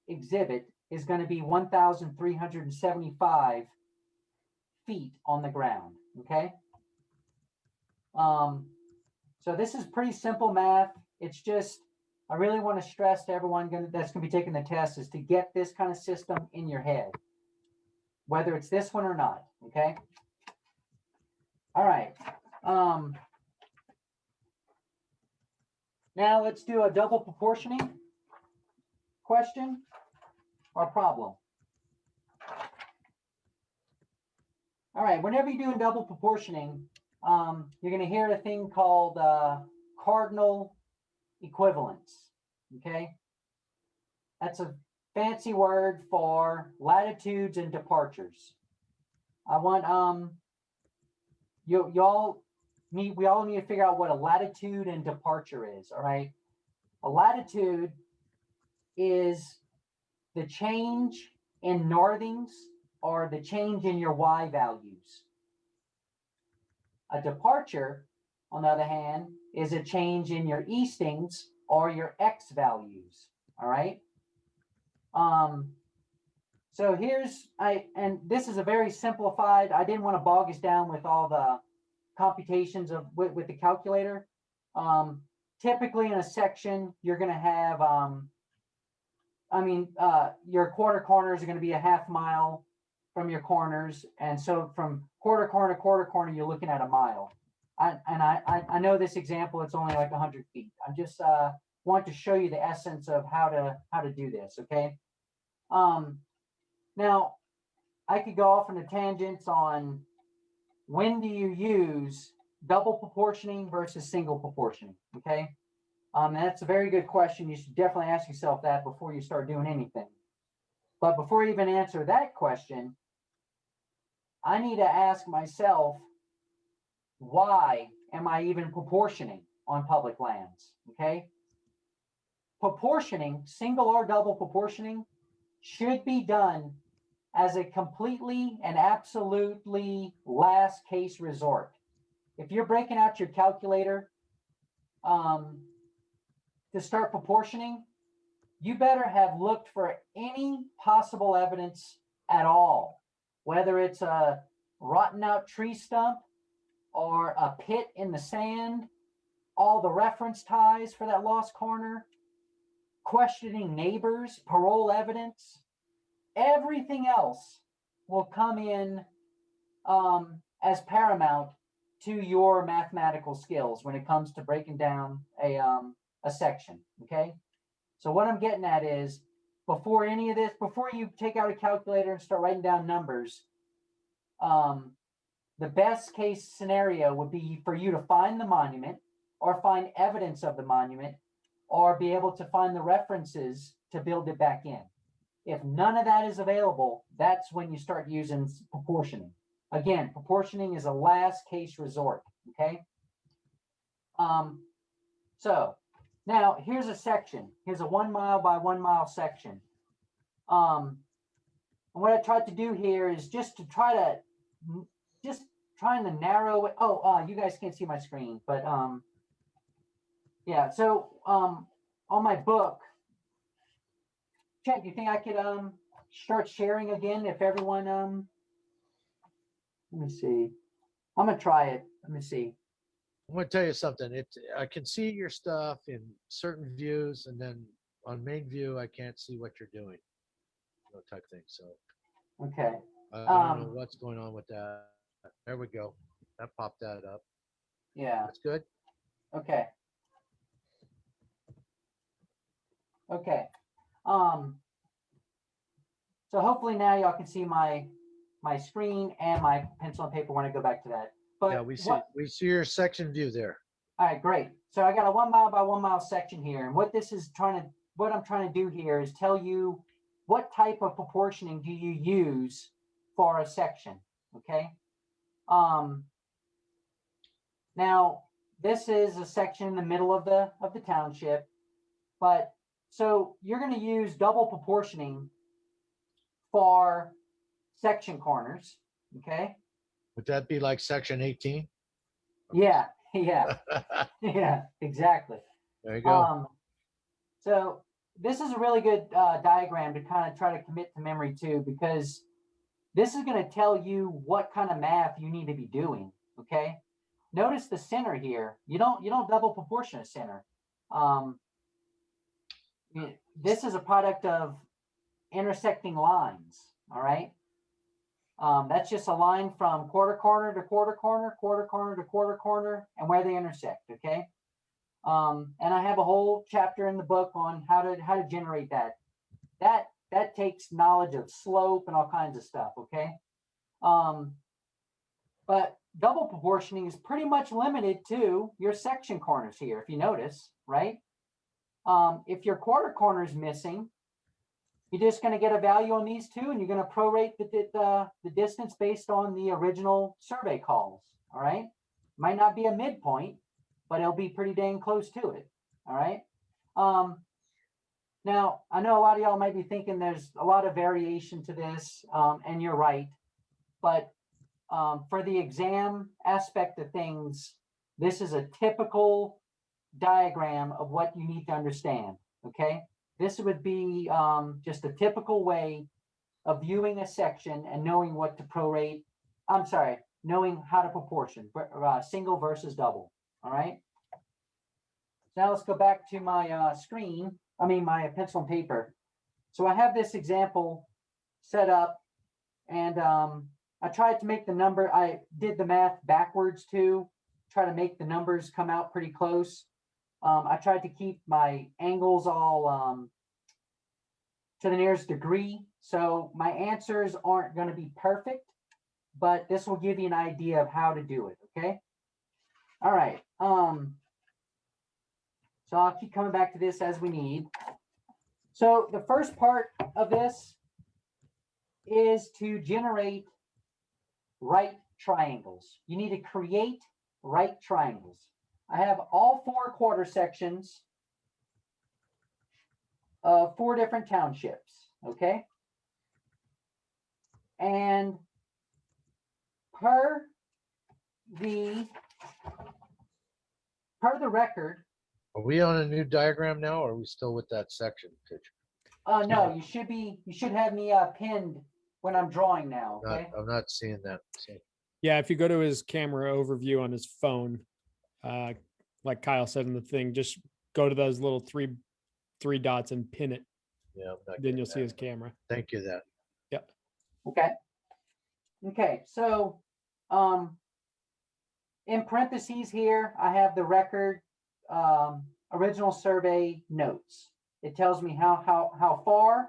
exhibit is going to be 1,375 feet on the ground, okay? So this is pretty simple math. It's just, I really want to stress to everyone that's going to be taking the test is to get this kind of system in your head, whether it's this one or not, okay? All right. Now let's do a double proportioning question or problem. All right, whenever you're doing double proportioning, you're going to hear a thing called Cardinal Equivalence, okay? That's a fancy word for latitudes and departures. I want, we all need to figure out what a latitude and departure is, all right? A latitude is the change in northings or the change in your Y values. A departure, on the other hand, is a change in your eastings or your X values, all right? So here's, and this is a very simplified, I didn't want to bog us down with all the computations of with the calculator. Typically in a section, you're going to have, your quarter corners are going to be a half mile from your corners. And so from quarter corner to quarter corner, you're looking at a mile. I know this example, it's only like 100 feet. I just want to show you the essence of how to do this, okay? Now, I could go off into tangents on when do you use double proportioning versus single proportioning, okay? And that's a very good question. You should definitely ask yourself that before you start doing anything. But before I even answer that question, I need to ask myself, why am I even proportioning on public lands, okay? Proportioning, single or double proportioning, should be done as a completely and absolutely last case resort. If you're breaking out your calculator to start proportioning, you better have looked for any possible evidence at all, whether it's a rotten out tree stump or a pit in the sand, all the reference ties for that lost corner, questioning neighbors, parole evidence, everything else will come in as paramount to your mathematical skills when it comes to breaking down a section, okay? So what I'm getting at is, before any of this, before you take out a calculator and start writing down numbers, the best case scenario would be for you to find the monument or find evidence of the monument or be able to find the references to build it back in. If none of that is available, that's when you start using proportioning. Again, proportioning is a last case resort, okay? So now here's a section. Here's a 1 mile by 1 mile section. And what I tried to do here is just trying to narrow it. You guys can't see my screen, but yeah. So on my book, Chet, do you think I could start sharing again if everyone let me see. I'm gonna try it. Let me see. I'm going to tell you something. I can see your stuff in certain views, and then on main view, I can't see what you're doing, type thing. So Okay. I don't know what's going on with that. There we go. That popped that up. Yeah. That's good. Okay. Okay. So hopefully now y'all can see my screen and my pencil and paper when I go back to that. But Yeah, we see your section view there. All right, great. So I got a 1 mile by 1 mile section here, and what I'm trying to do here is tell you what type of proportioning do you use for a section, okay? Now, this is a section in the middle of the township, but so you're going to use double proportioning for section corners, okay? Would that be like section 18? Yeah, yeah, yeah, exactly. There you go. So this is a really good diagram to kind of try to commit to memory too, because this is going to tell you what kind of math you need to be doing, okay? Notice the center here. You don't double proportion a center. This is a product of intersecting lines, all right? That's just a line from quarter corner to quarter corner, quarter corner to quarter corner, and where they intersect, okay? And I have a whole chapter in the book on how to generate that. That takes knowledge of slope and all kinds of stuff, okay? But double proportioning is pretty much limited to your section corners here, if you notice, right? If your quarter corner is missing, you're just going to get a value on these two, and you're going to prorate the distance based on the original survey calls, all right? Might not be a midpoint, but it'll be pretty dang close to it, all right? Now, I know a lot of y'all might be thinking there's a lot of variation to this, and you're right, but for the exam aspect of things, this is a typical diagram of what you need to understand, okay? This would be just a typical way of viewing a section and knowing what to prorate. I'm sorry, knowing how to proportion, single versus double, all right? So now let's go back to my my pencil and paper. So I have this example set up, and I tried to make the number, I did the math backwards too, try to make the numbers come out pretty close. I tried to keep my angles all to the nearest degree. So my answers aren't going to be perfect, but this will give you an idea of how to do it, okay? All right. So I'll keep coming back to this as we need. So the first part of this is to generate right triangles. You need to create right triangles. I have all 4 quarter sections of 4 different townships, okay? And per the record. Are we on a new diagram now, or are we still with that section picture? No, you should have me pinned when I'm drawing now, okay? I'm not seeing that. So. Yeah, if you go to his camera overview on his phone, like Kyle said in the thing, just go to those little three dots and pin it. Yeah, then you'll see his camera. Thank you. That. Yep. Okay. Okay. So, in parentheses here, I have the record original survey notes. It tells me how far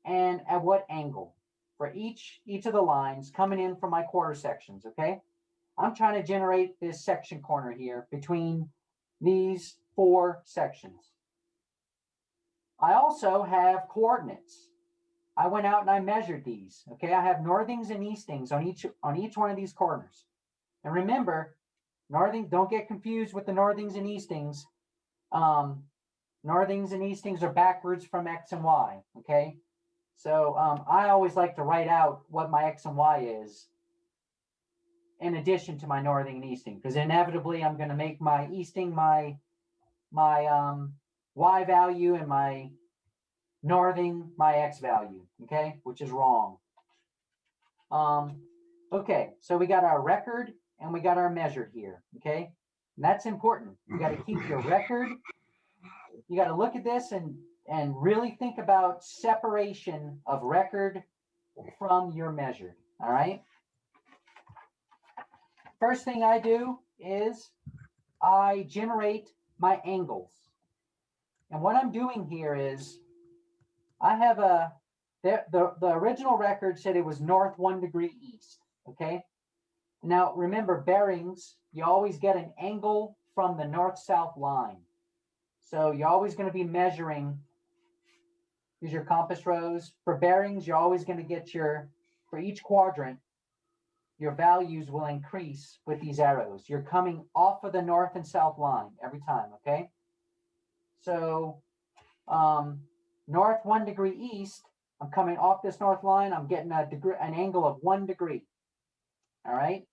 and at what angle for each of the lines coming in from my quarter sections. Okay. I'm trying to generate this section corner here between these 4 sections. I also have coordinates. I went out and I measured these. Okay, I have northings and eastings on each one of these corners. And remember, don't get confused with the northings and eastings. Northings and eastings are backwards from X and Y. Okay, so I always like to write out what my X and Y is in addition to my northing and easting, because inevitably I'm going to make my easting my Y value and my northing my X value, okay, which is wrong. Okay, so we got our record and we got our measured here, okay, and that's important. You got to keep your record. You got to look at this and really think about separation of record from your measured, all right? First thing I do is I generate my angles. And what I'm doing here is I have the original record said it was north 1 degree east, okay? Now remember, bearings, you always get an angle from the north-south line. So you're always going to be measuring is your compass rose. For bearings, you're always going to get for each quadrant, your values will increase with these arrows. You're coming off of the north and south line every time, okay? So north 1 degree east, I'm coming off this north line, I'm getting an angle of 1 degree, all right?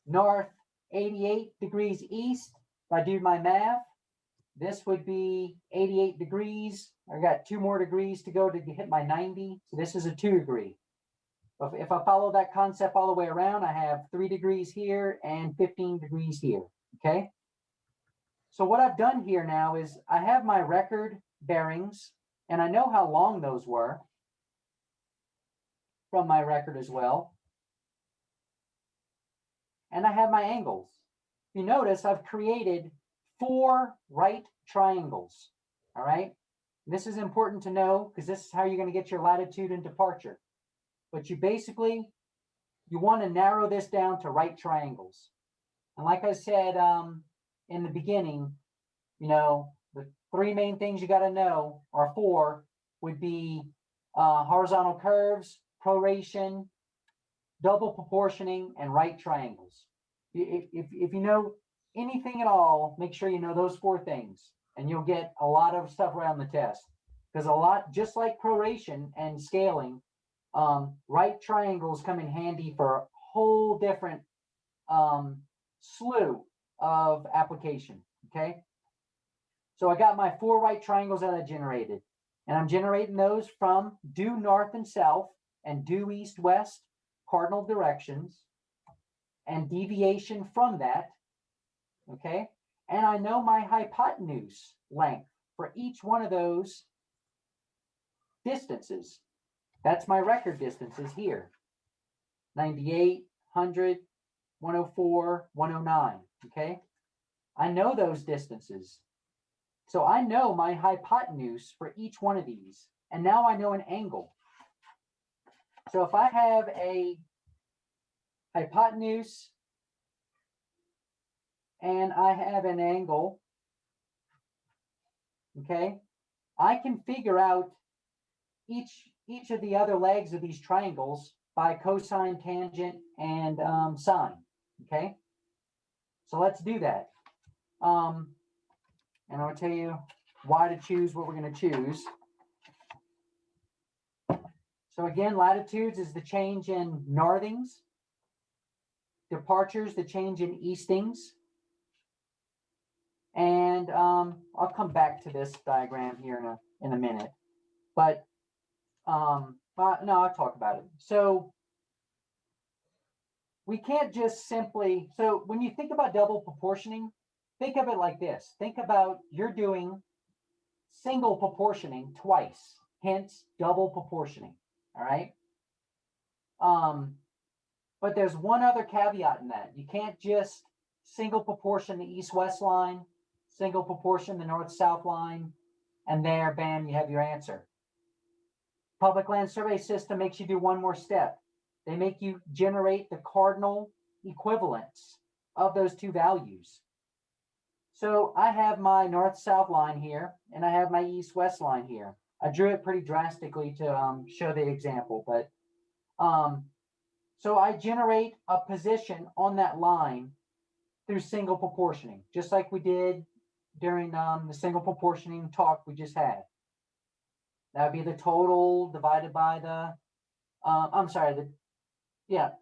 North 88 degrees east, if I do my math, this would be 88 degrees. I got 2 more degrees to go to hit my 90. So this is a 2 degree. If I follow that concept all the way around, I have 3 degrees here and 15 degrees here, okay? So what I've done here now is I have my record bearings, and I know how long those were from my record as well. And I have my angles. You notice I've created 4 right triangles, all right? This is important to know because this is how you're going to get your latitude and departure. But you want to narrow this down to right triangles. And like I said in the beginning, you know, the 3 main things you got to know, or 4, would be horizontal curves, proration, double proportioning, and right triangles. If you know anything at all, make sure you know those 4 things, and you'll get a lot of stuff right on the test. Because just like proration and scaling, right triangles come in handy for a whole different slew of application, okay? So I got my 4 right triangles that I generated, and I'm generating those from due north and south and due east-west cardinal directions and deviation from that, okay? And I know my hypotenuse length for each one of those distances. That's my record distances here. 98, 100, 104, 109, okay? I know those distances. So I know my hypotenuse for each one of these. And now I know an angle. So if I have a hypotenuse and I have an angle, okay, I can figure out each of the other legs of these triangles by cosine, tangent, and sine, okay? So let's do that. And I'll tell you why to choose what we're going to choose. So again, latitudes is the change in northings. Departures, the change in eastings. And I'll come back to this diagram here in a minute. But no, I'll talk about it. So we can't just simply, so when you think about double proportioning, think of it like this. Think about you're doing single proportioning twice, hence double proportioning, all right? But there's one other caveat in that. You can't just single proportion the east-west line, single proportion the north-south line, and there, bam, you have your answer. Public Land Survey System makes you do one more step. They make you generate the cardinal equivalence of those 2 values. So I have my north-south line here, and I have my east-west line here. I drew it pretty drastically to show the example, but so I generate a position on that line through single proportioning, just like we did during the single proportioning talk we just had. That would be the total divided by the,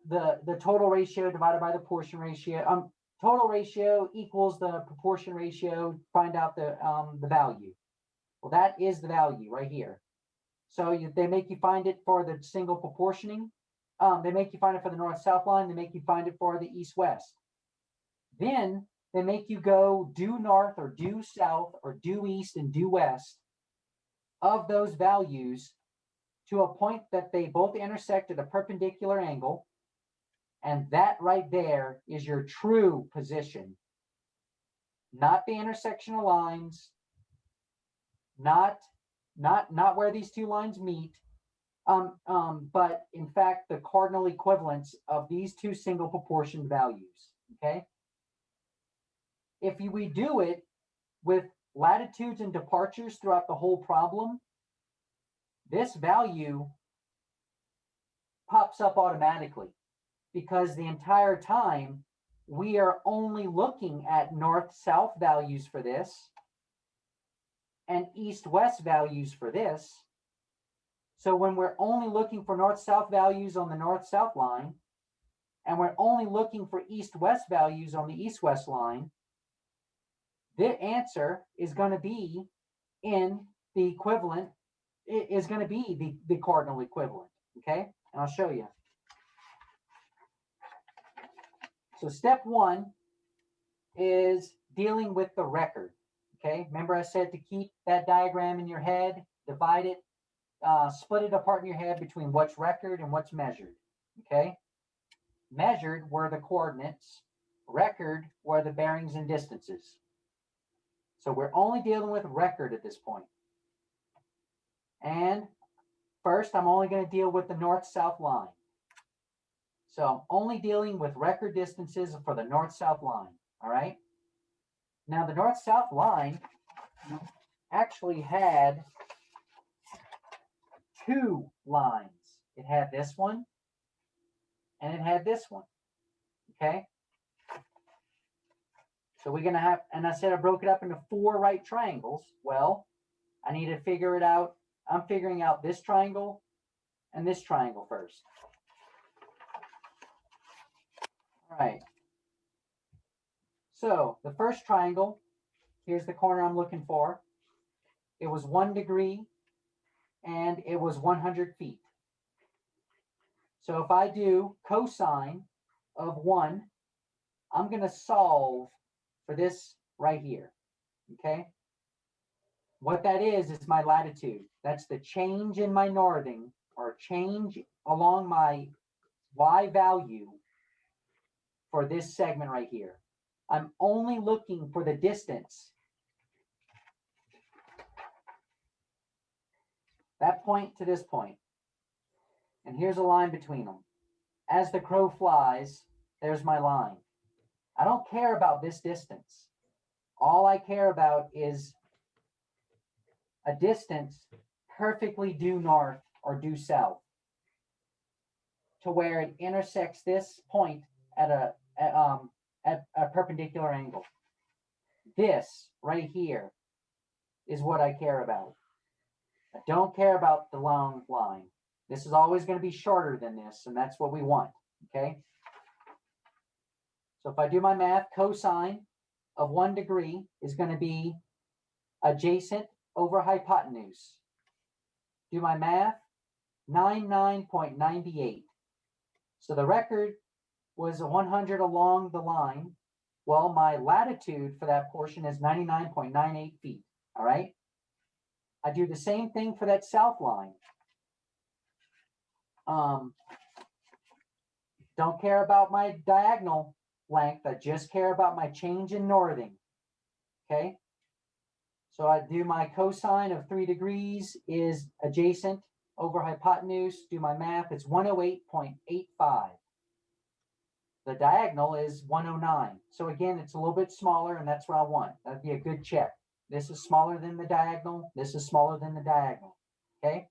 the total ratio divided by the portion ratio. Total ratio equals the proportion ratio, find out the value. Well, that is the value right here. So they make you find it for the single proportioning. They make you find it for the north-south line. They make you find it for the east-west. Then they make you go due north or due south or due east and due west of those values to a point that they both intersect at a perpendicular angle. And that right there is your true position. Not the intersectional lines, not where these 2 lines meet, but in fact the cardinal equivalence of these 2 single proportion values, okay? If we do it with latitudes and departures throughout the whole problem, this value pops up automatically because the entire time we are only looking at north-south values for this and east-west values for this. So when we're only looking for north-south values on the north-south line, and we're only looking for east-west values on the east-west line, the answer is going to be in the equivalent, it is going to be the cardinal equivalent, okay? And I'll show you. So step one is dealing with the record, okay? Remember I said to keep that diagram in your head, divide it, split it apart in your head between what's record and what's measured, okay? Measured were the coordinates, record were the bearings and distances. So we're only dealing with record at this point. And first, I'm only going to deal with the north-south line. So I'm only dealing with record distances for the north-south line, all right? Now, the north-south line actually had two lines. It had this one, and it had this one, okay? So we're going to have, and I said I broke it up into 4 right triangles. Well, I need to figure it out. I'm figuring out this triangle and this triangle first. All right. So the first triangle, here's the corner I'm looking for. It was 1 degree and it was 100 feet. So if I do cosine of 1, I'm going to solve for this right here, okay? What that is my latitude. That's the change in my northing, or change along my y value for this segment right here. I'm only looking for the distance. That point to this point. And here's a line between them. As the crow flies, there's my line. I don't care about this distance. All I care about is a distance perfectly due north or due south to where it intersects this point at a perpendicular angle. This right here is what I care about. I don't care about the long line. This is always going to be shorter than this, and that's what we want, okay? So if I do my math, cosine of 1 degree is going to be adjacent over hypotenuse. Do my math, 99.98. So the record was 100 along the line. Well, my latitude for that portion is 99.98 feet, all right? I do the same thing for that south line. Don't care about my diagonal length. I just care about my change in northing, okay? So I do my cosine of 3 degrees is adjacent over hypotenuse. Do my math, it's 108.85. The diagonal is 109. So again, it's a little bit smaller, and that's what I want. That'd be a good check. This is smaller than the diagonal. This is smaller than the diagonal, okay?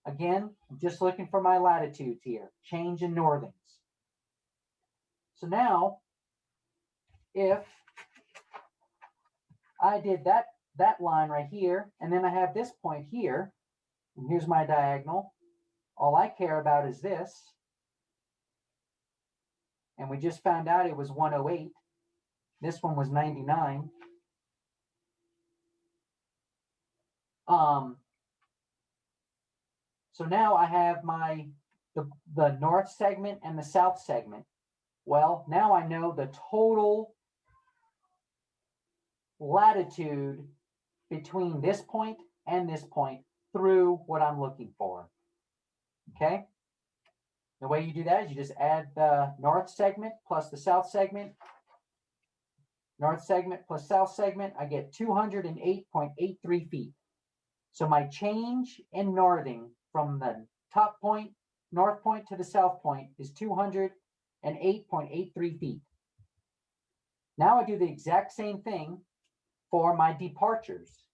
Again, I'm just looking for my latitudes here, change in northings. So now, if I did that line right here, and then I have this point here, and here's my diagonal, all I care about is this. And we just found out it was 108. This one was 99. So now I have the north segment and the south segment. Well, now I know the total latitude between this point and this point through what I'm looking for. Okay? The way you do that is you just add the north segment plus the south segment. North segment plus south segment, I get 208.83 feet. So my change in northing from the top point, north point to the south point is 208.83 feet. Now I do the exact same thing for my departures.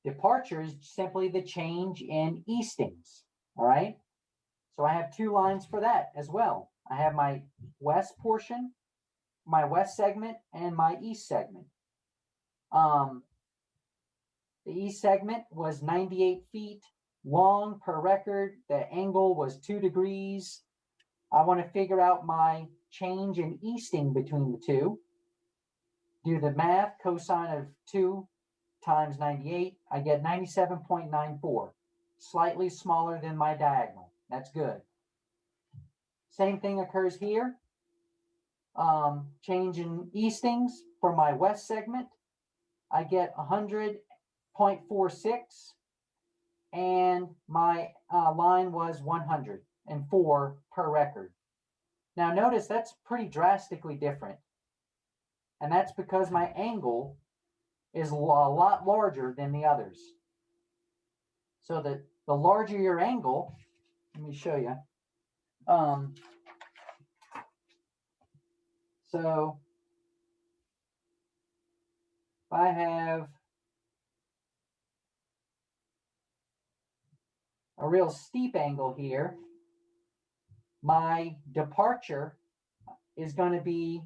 Departure is simply the change in eastings, all right? So I have two lines for that as well. I have my west portion, my west segment, and my east segment. The east segment was 98 feet long per record. The angle was 2 degrees. I want to figure out my change in easting between the two. Do the math, cosine of 2 times 98, I get 97.94, slightly smaller than my diagonal. That's good. Same thing occurs here. Change in eastings for my west segment, I get 100.46, and my line was 104 per record. Now notice that's pretty drastically different. And that's because my angle is a lot larger than the others. So the larger your angle, let me show you. So if I have a real steep angle here, my departure is going to be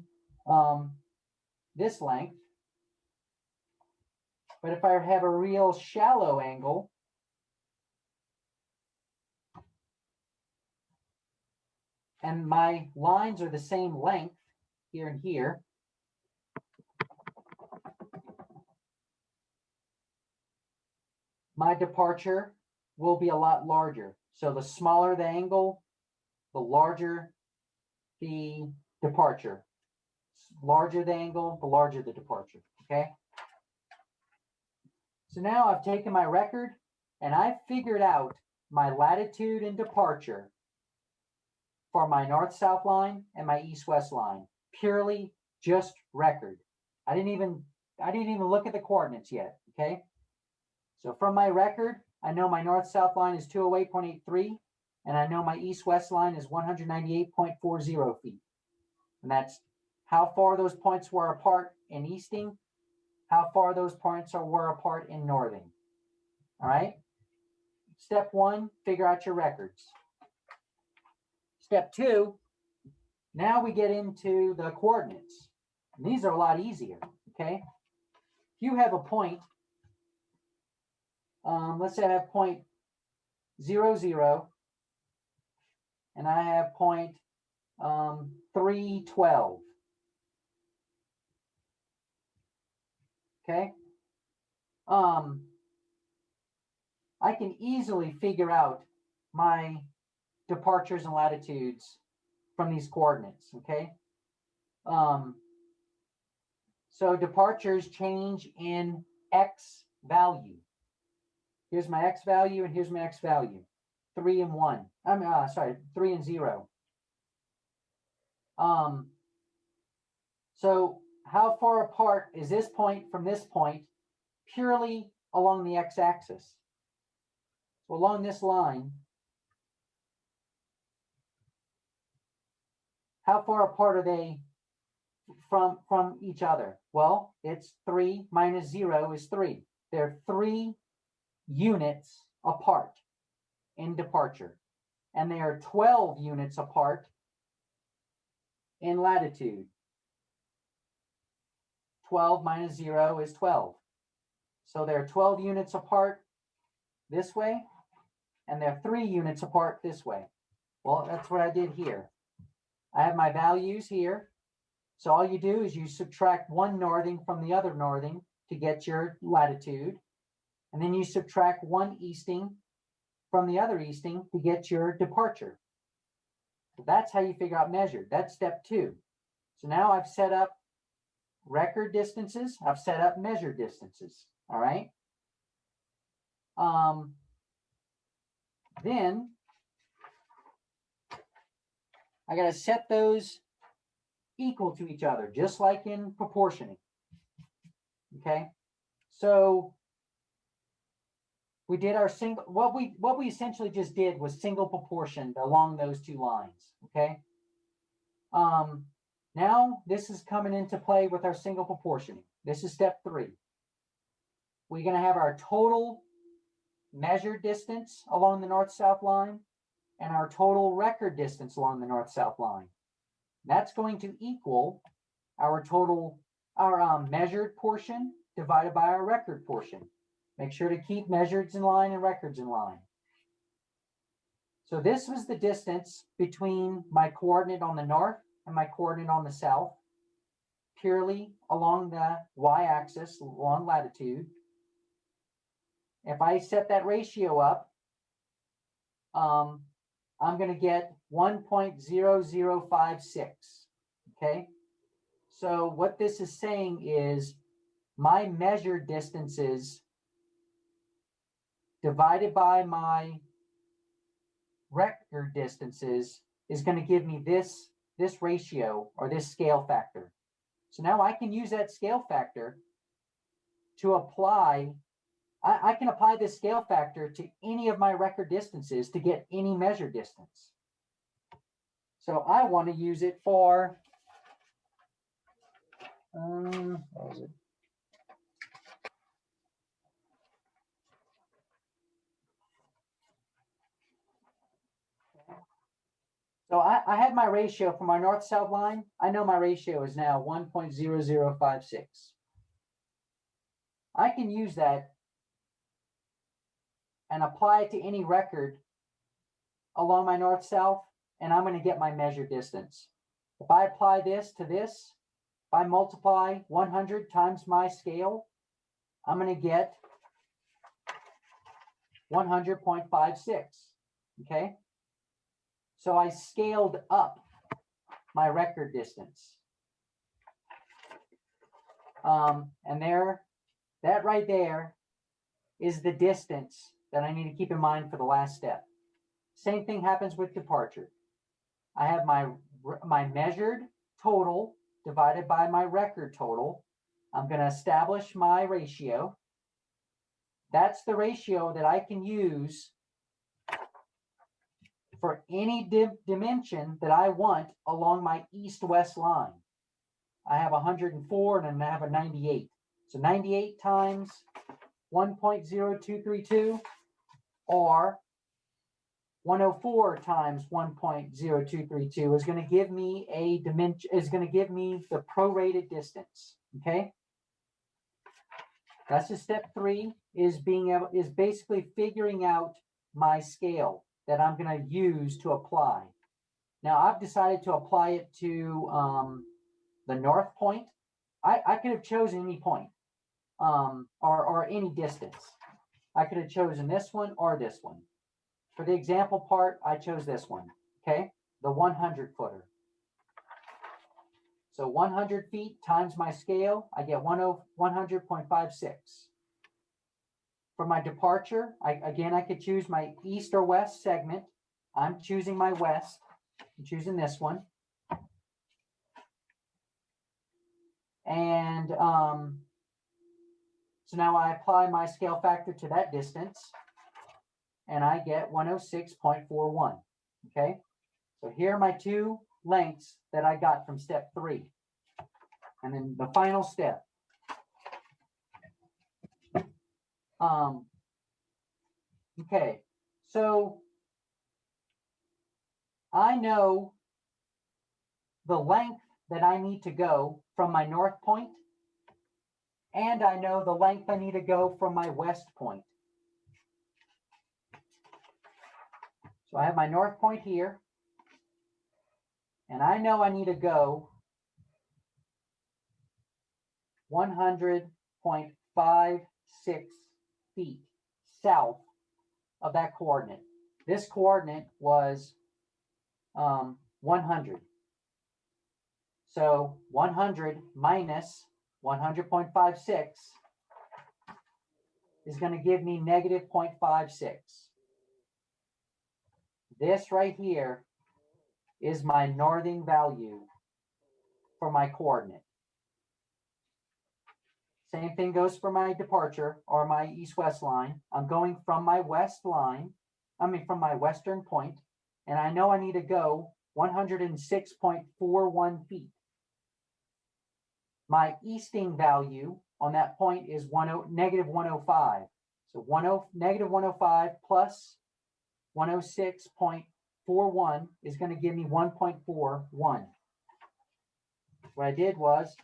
this length. But if I have a real shallow angle, and my lines are the same length here and here, my departure will be a lot larger. So the smaller the angle, the larger the departure. Larger the angle, the larger the departure, okay? So now I've taken my record and I've figured out my latitude and departure for my north-south line and my east-west line, purely just record. I didn't even look at the coordinates yet, okay? So from my record, I know my north-south line is 208.83, and I know my east-west line is 198.40 feet. And that's how far those points were apart in easting, how far those points were apart in northing. All right? Step 1, figure out your records. Step 2, now we get into the coordinates. And these are a lot easier, okay? If you have a point, let's say I have point 0, 0, and I have point 3, 12. Okay. I can easily figure out my departures and latitudes from these coordinates. Okay. So departures change in X value. Here's my X value and here's my X value. 3 and 1. Sorry, 3 and 0. So how far apart is this point from this point purely along the x-axis? So along this line, how far apart are they from each other? Well, it's 3 minus 0 is 3. They're 3 units apart in departure. And they are 12 units apart in latitude. 12 minus 0 is 12. So they're 12 units apart this way, and they're 3 units apart this way. Well, that's what I did here. I have my values here. So all you do is you subtract one northing from the other northing to get your latitude. And then you subtract one easting from the other easting to get your departure. So that's how you figure out measured. That's step 2. So now I've set up record distances. I've set up measured distances. All right. Then I got to set those equal to each other, just like in proportioning. Okay. So we did our single, what we essentially just did was single proportioned along those 2 lines. Okay. Now this is coming into play with our single proportioning. This is step 3. we're going to have our total measured distance along the north-south line and our total record distance along the north-south line. That's going to equal our total, our measured portion divided by our record portion. Make sure to keep measureds in line and records in line. So this was the distance between my coordinate on the north and my coordinate on the south, purely along the y-axis, along latitude. If I set that ratio up, I'm going to get 1.0056. Okay. So what this is saying is my measured distances divided by my record distances is going to give me this ratio or this scale factor. So now I can use that scale factor to apply. I can apply this scale factor to any of my record distances to get any measured distance. So I want to use it for, what was it? So I had my ratio for my north-south line. I know my ratio is now 1.0056. I can use that and apply it to any record along my north-south, and I'm going to get my measured distance. If I apply this to this, if I multiply 100 times my scale, I'm going to get 100.56, okay? So I scaled up my record distance. And there, that right there is the distance that I need to keep in mind for the last step. Same thing happens with departure. I have my measured total divided by my record total. I'm going to establish my ratio. That's the ratio that I can use for any dimension that I want along my east-west line. I have 104 and then I have a 98. So 98 times 1.0232 or 104 times 1.0232 is going to give me a dimension, is going to give me the prorated distance. Okay. That's the step 3, is basically figuring out my scale that I'm going to use to apply. Now I've decided to apply it to the north point. I could have chosen any point or any distance. I could have chosen this one or this one. For the example part, I chose this one, okay? The 100 footer. So 100 feet times my scale, I get 100.56. For my departure, I could choose my east or west segment. I'm choosing my west. I'm choosing this one. And so now I apply my scale factor to that distance, and I get 106.41. Okay, so here are my 2 lengths that I got from step 3. And then the final step. Okay, so I know the length that I need to go from my north point, and I know the length I need to go from my west point. So I have my north point here, and I know I need to go 100.56 feet south of that coordinate. This coordinate was 100. So 100 minus 100.56 is going to give me negative 0.56. This right here is my northing value for my coordinate. Same thing goes for my departure or my east-west line. I'm going from my west line, from my western point, and I know I need to go 106.41 feet. My easting value on that point is negative 105. So negative 105 plus 106.41 is going to give me 1.41. What I did was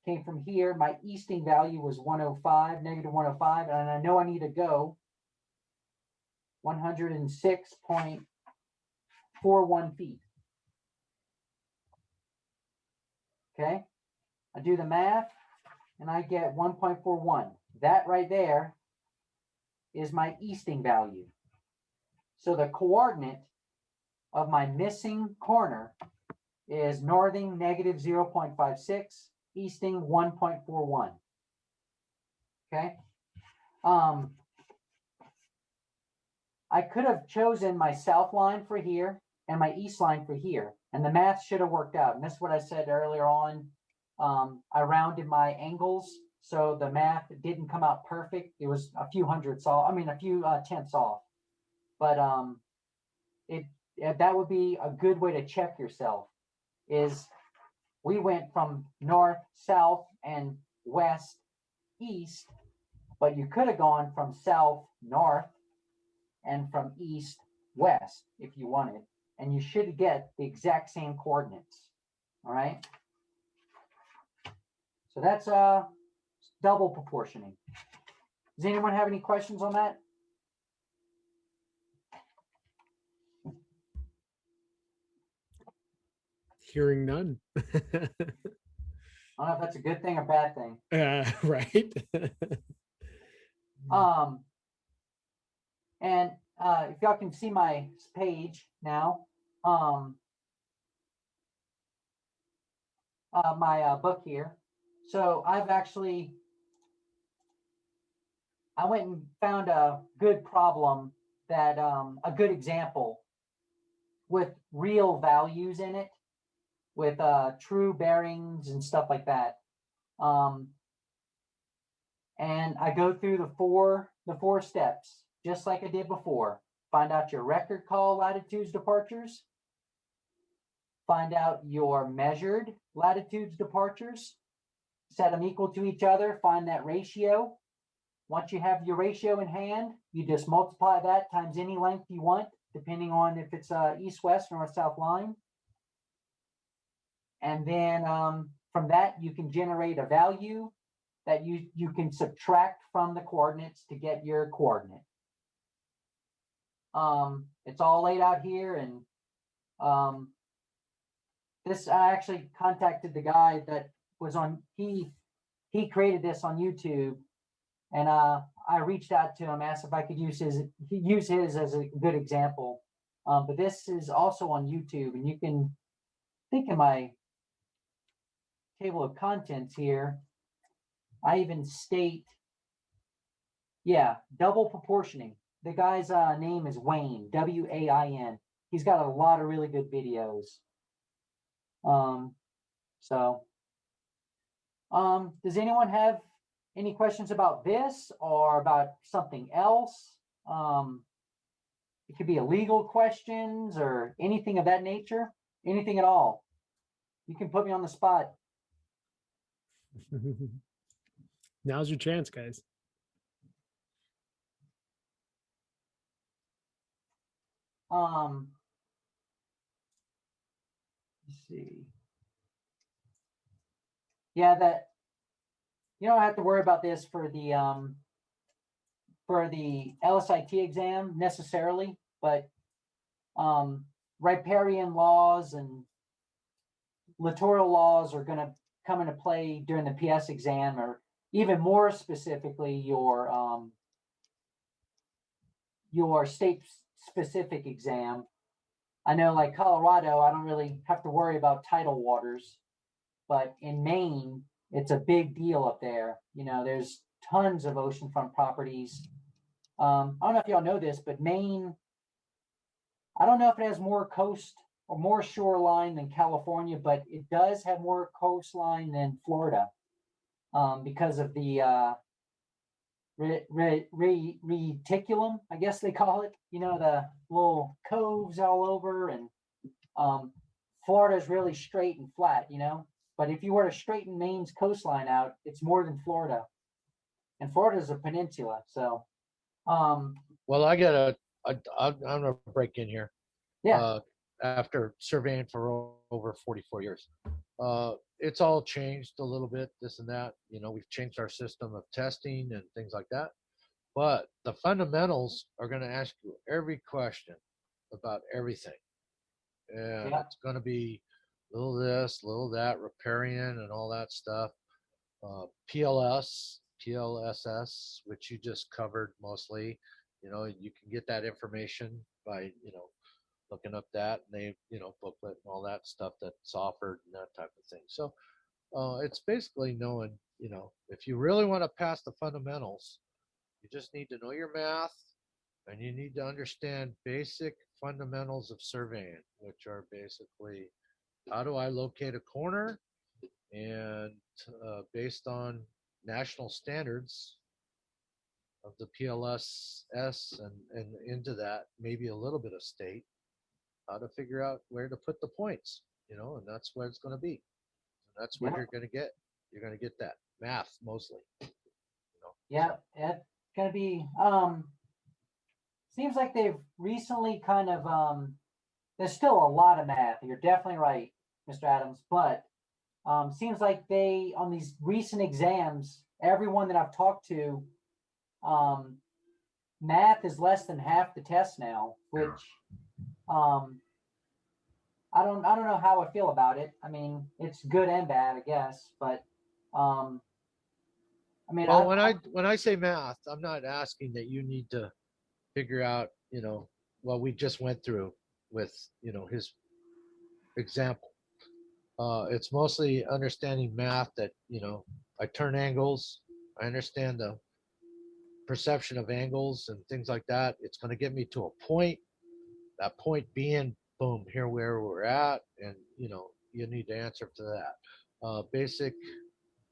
came from here. My easting value was 105, negative 105, and I know I need to go 106.41 feet. Okay, I do the math and I get 1.41. That right there is my easting value. So the coordinate of my missing corner is northing negative 0.56, easting 1.41. Okay. I could have chosen my south line for here and my east line for here, and the math should have worked out. And that's what I said earlier on. I rounded my angles, so the math didn't come out perfect. It was a few hundredths off. I mean, a few tenths off. But that would be a good way to check yourself. Is we went from north, south, and west, east, but you could have gone from south, north, and from east, west if you wanted, and you should get the exact same coordinates. All right. So that's double proportioning. Does anyone have any questions on that? Hearing none. I don't know if that's a good thing or bad thing. Right. And if y'all can see my page now, my book here. So I went and found a good problem that, a good example with real values in it, with true bearings and stuff like that. And I go through the four steps, just like I did before. Find out your record call latitudes, departures. Find out your measured latitudes, departures. Set them equal to each other. Find that ratio. Once you have your ratio in hand, you just multiply that times any length you want, depending on if it's east-west or north-south line. And then from that, you can generate a value that you can subtract from the coordinates to get your coordinate. It's all laid out here, and I actually contacted the guy that was on, he created this on YouTube, and I reached out to him, asked if I could use his as a good example. But this is also on YouTube, and you can think in my table of contents here, I even state, yeah, double proportioning. The guy's name is Wayne, W-A-I-N. He's got a lot of really good videos. Does anyone have any questions about this or about something else? It could be legal questions or anything of that nature, anything at all. You can put me on the spot. Now's your chance, guys. Let's see. Yeah, that you don't have to worry about this for the LSIT exam necessarily, but riparian laws and littoral laws are going to come into play during the PS exam, or even more specifically your state specific exam. I know, like Colorado, I don't really have to worry about tidal waters, but in Maine, it's a big deal up there. You know, there's tons of oceanfront properties. I don't know if y'all know this, but Maine, I don't know if it has more coast or more shoreline than California, but it does have more coastline than Florida, because of the reticulum, I guess they call it. You know, the little coves all over, and Florida is really straight and flat, you know. But if you were to straighten Maine's coastline out, it's more than Florida. And Florida is a peninsula. So, Well, I'm gonna break in here. yeah, After surveying for over 44 years, it's all changed a little bit, this and that. We've changed our system of testing and things like that. But the fundamentals are going to ask you every question about everything. And yeah, it's going to be little this, little that, riparian and all that stuff. PLS, PLSS, which you just covered mostly. You can get that information by, looking up that, and they, booklet and all that stuff that's offered and that type of thing. So it's basically knowing, if you really want to pass the fundamentals, you just need to know your math, and you need to understand basic fundamentals of surveying, which are basically, how do I locate a corner? And based on national standards of the PLSS and into that, maybe a little bit of state, how to figure out where to put the points, and that's where it's going to be. And that's what yeah, you're going to get. You're going to get that math mostly. yeah. It's gonna be. Seems like they've recently kind of. There's still a lot of math. You're definitely right, Mr. Adams. But seems like they on these recent exams, everyone that I've talked to, math is less than half the test now, which I don't know how I feel about it. I mean, it's good and bad, I guess, but I mean, Well, when I say math, I'm not asking that you need to figure out, what we just went through with, his example. It's mostly understanding math that, I turn angles. I understand the perception of angles and things like that. It's going to get me to a point. That point being, boom, here where we're at, and you need to answer to that. Basic,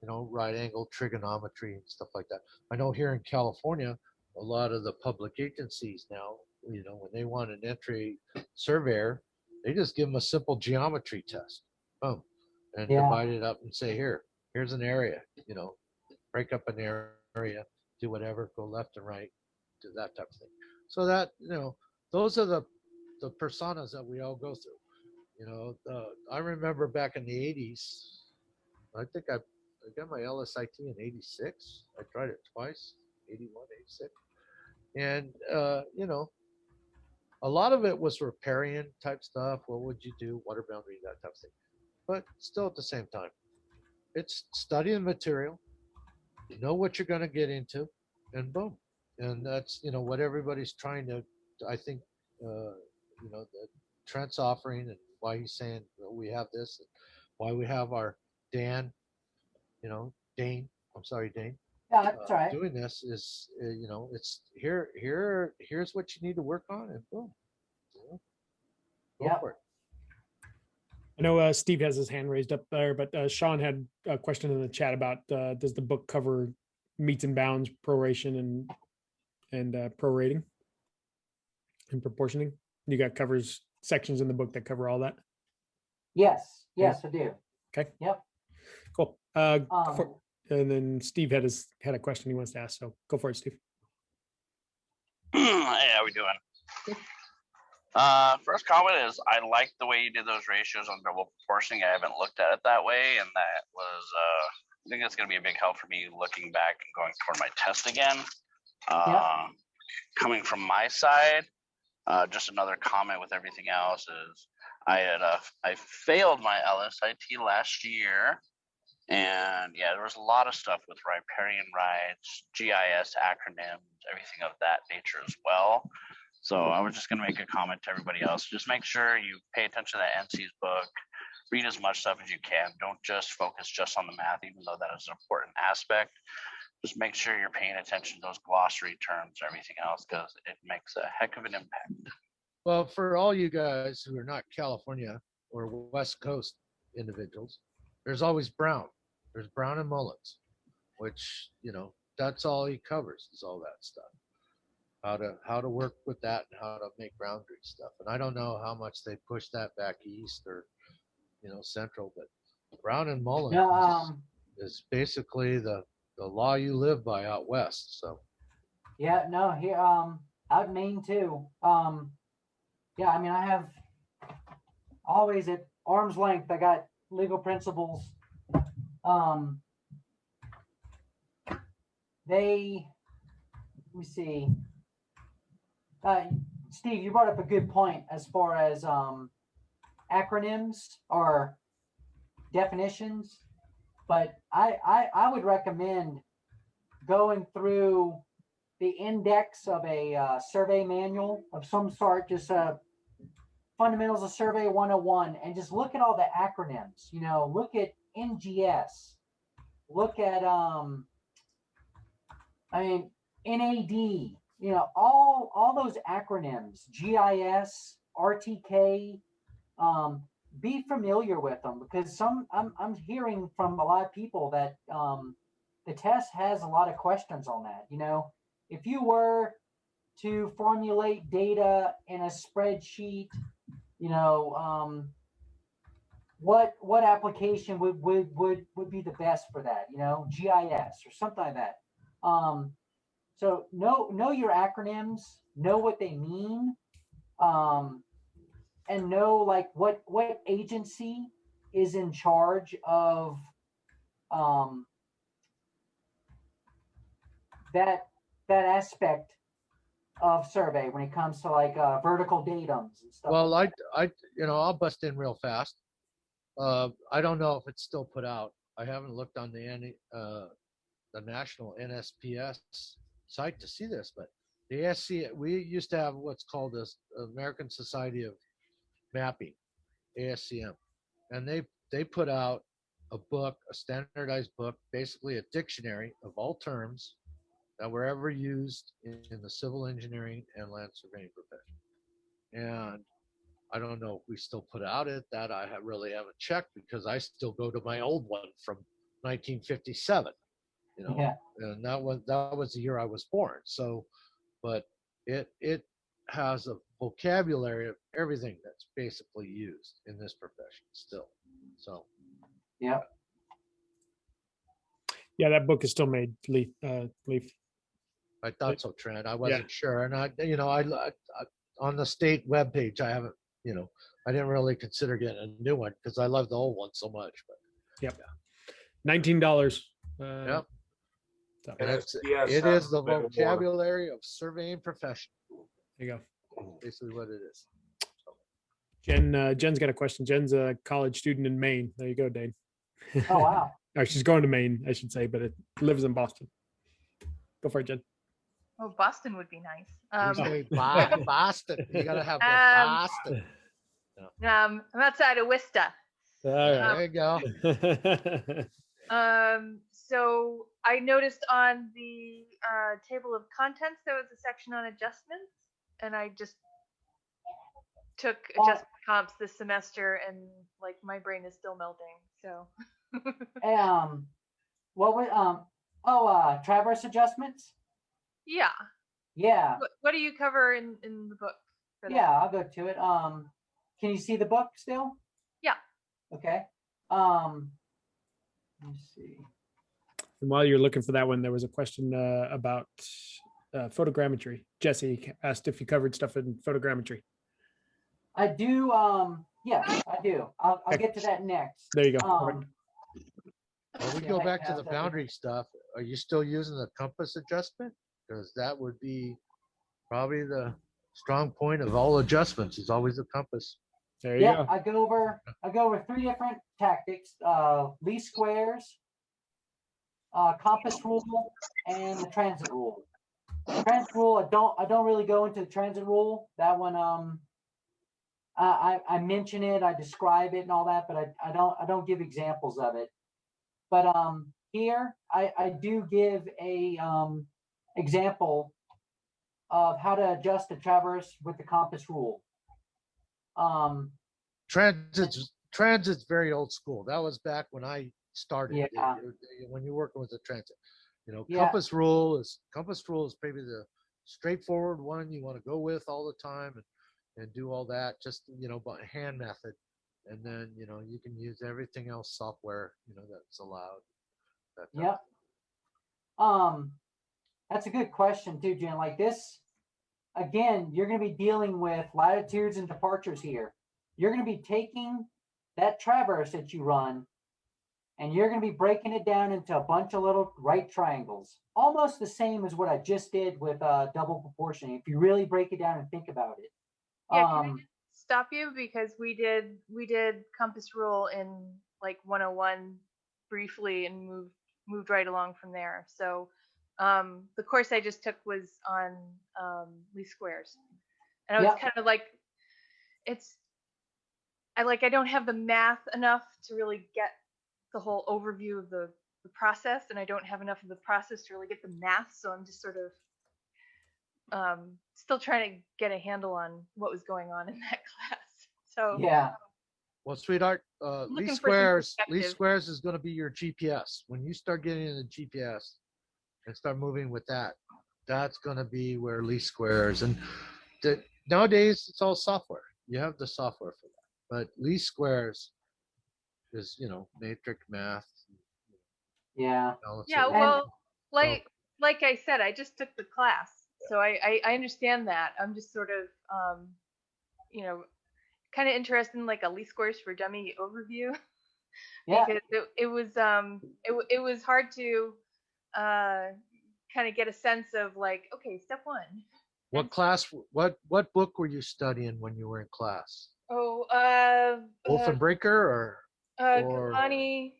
right angle trigonometry and stuff like that. I know here in California, a lot of the public agencies now, when they want an entry surveyor, they just give them a simple geometry test, boom, and yeah, divide it up and say, here's an area, break up an area, do whatever, go left and right, do that type of thing. So that, those are the personas that we all go through. I remember back in the 80s, I think I got my LSIT in 86. I tried it twice, 81, 86. And, a lot of it was riparian type stuff. What would you do? Water boundary, that type of thing. But still at the same time, it's studying material, know what you're going to get into, and boom. And that's, what everybody's trying to, I think, that Trent's offering, and why he's saying we have this, and why we have our Dane, I'm sorry, Dane, yeah, that's all right. doing this is, it's here's what you need to work on, and boom, go Yeah. for it. I know Steve has his hand raised up there, but Sean had a question in the chat about does the book cover meets and bounds, proration, and prorating and proportioning? You got covers sections in the book that cover all that. Yes, I do. Okay. Yep. Cool. And then Steve had a question he wants to ask, so go for it, Steve. Hey, how we doing? First comment is I like the way you did those ratios on double proportioning. I haven't looked at it that way, and that was I think that's going to be a big help for me looking back and going toward my test again. Coming from my side, just another comment with everything else is I failed my LSIT last year, and yeah, there was a lot of stuff with riparian rights, GIS acronyms, everything of that nature as well. So I was just going to make a comment to everybody else. Just make sure you pay attention to that NC's book, read as much stuff as you can. Don't just focus just on the math, even though that is an important aspect. Just make sure you're paying attention to those glossary terms and everything else, because it makes a heck of an impact. Well, for all you guys who are not California or West Coast individuals, there's always Brown. There's Brown and Mullins, which, that's all he covers, is all that stuff. How to work with that and how to make boundary stuff. And I don't know how much they push that back east or, central, but Brown and Mullen No, is basically the law you live by out west. So yeah, no, here, out in Maine too. Yeah, I mean, I have always at arm's length, I got legal principles. Um, let me see. Steve, you brought up a good point as far as acronyms or definitions, but I would recommend going through the index of a survey manual of some sort, just Fundamentals of Survey 101, and just look at all the acronyms. You know, look at NGS, look at I mean NAD. You know, all those acronyms, GIS, RTK. Be familiar with them, because I'm hearing from a lot of people that the test has a lot of questions on that. You know, if you were to formulate data in a spreadsheet, you know, what application would be the best for that? You know, GIS or something like that. So know your acronyms, know what they mean, and know like what agency is in charge of that aspect of survey when it comes to like vertical datums and stuff. well, like I I'll bust in real fast. I don't know if it's still put out. I haven't looked on the national NSPS site to see this, but the ASC, we used to have what's called the American Society of Mapping, ASCM, and they put out a book, a standardized book, basically a dictionary of all terms that were ever used in the civil engineering and land surveying profession. And I don't know if we still put out that I really haven't checked, because I still go to my old one from 1957. You know, Yeah. and that was the year I was born. So, but it has a vocabulary of everything that's basically used in this profession still. So, Yeah. Yeah, that book is still made, Leaf. I thought so, Trent. I wasn't sure, and I on the state webpage, I haven't, I didn't really consider getting a new one because I love the old one so much. But Yep. $19. Yep. So, And it NSPS is the has a little more. vocabulary of surveying profession. there you go. Basically, what it is. Jen's got a question. Jen's a college student in Maine. There you go, Dane. Oh wow. Or she's going to Maine, I should say, but it lives in Boston. Go for it, Jen. Oh, Boston would be nice. You say Boston. You gotta have the Boston. I'm outside of Worcester. All There you go. right. So I noticed on the table of contents there was a section on adjustments, and I just took adjustment comps this semester, and like my brain is still melting. So. What was traverse adjustments? Yeah. Yeah. What do you cover in the book? For that? Yeah, I'll go to it. Can you see the book still? Yeah. Okay. Let me see. And while you're looking for that one, there was a question about photogrammetry. Jesse asked if you covered stuff in photogrammetry. I do. Yes, I do. I'll get to that next. There you go. Well, we Yeah, go I back to have the that. boundary stuff. Are you still using the compass adjustment? Because that would be probably the strong point of all adjustments, is always the compass. There you Yeah, go. I go over 3 different tactics: least squares, compass rule, and the transit rule. Transit rule, I don't really go into the transit rule. That one, I mention it, I describe it and all that, but I don't give examples of it. But here I do give a example of how to adjust the traverse with the compass rule. Transit's very old school. That was back when I started. Yeah. When you're working with the transit, Yeah. compass rule is maybe the straightforward one you want to go with all the time and do all that. Just by hand method And then, you can use everything else software, that's allowed. That type of Yep. That's a good question too, Jen. Like this, again, you're going to be dealing with latitudes and departures here. You're going to be taking that traverse that you run, and you're going to be breaking it down into a bunch of little right triangles, almost the same as what I just did with double proportioning. If you really break it down and think about it. Yeah, can I just stop you because we did compass rule in like 101 briefly and moved right along from there. So the course I just took was on least squares, and I was Yep. kind of like, I don't have the math enough to really get the whole overview of the process, and I don't have enough of the process to really get the math. So I'm just sort of still trying to get a handle on what was going on in that class. So Yeah. Well, sweetheart, looking least for some squares perspective. is going to be your GPS. When you start getting into GPS and start moving with that, that's going to be where least squares. And nowadays it's all software. You have the software for that. But least squares is, matrix math. Yeah. Yeah, So- well, so- like I said, I just took the class, so I understand that. I'm just sort of kind of interested in like a least squares for dummy overview. Yeah. Because it was hard to kind of get a sense of like, okay, step one. What class, what book were you studying when you were in class? Wolf and Breaker or Kalani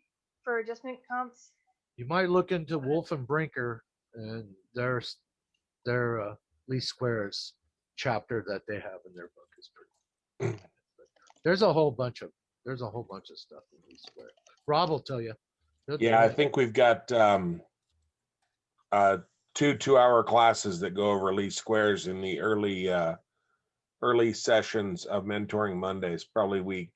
for adjustment comps. you might look into Wolf and Brinker and their least squares chapter that they have in their book is pretty. There's a whole bunch of stuff in least squares. Rob will tell you. Yeah, I think we've got 2 2-hour classes that go over least squares in the early sessions of Mentoring Mondays, probably week,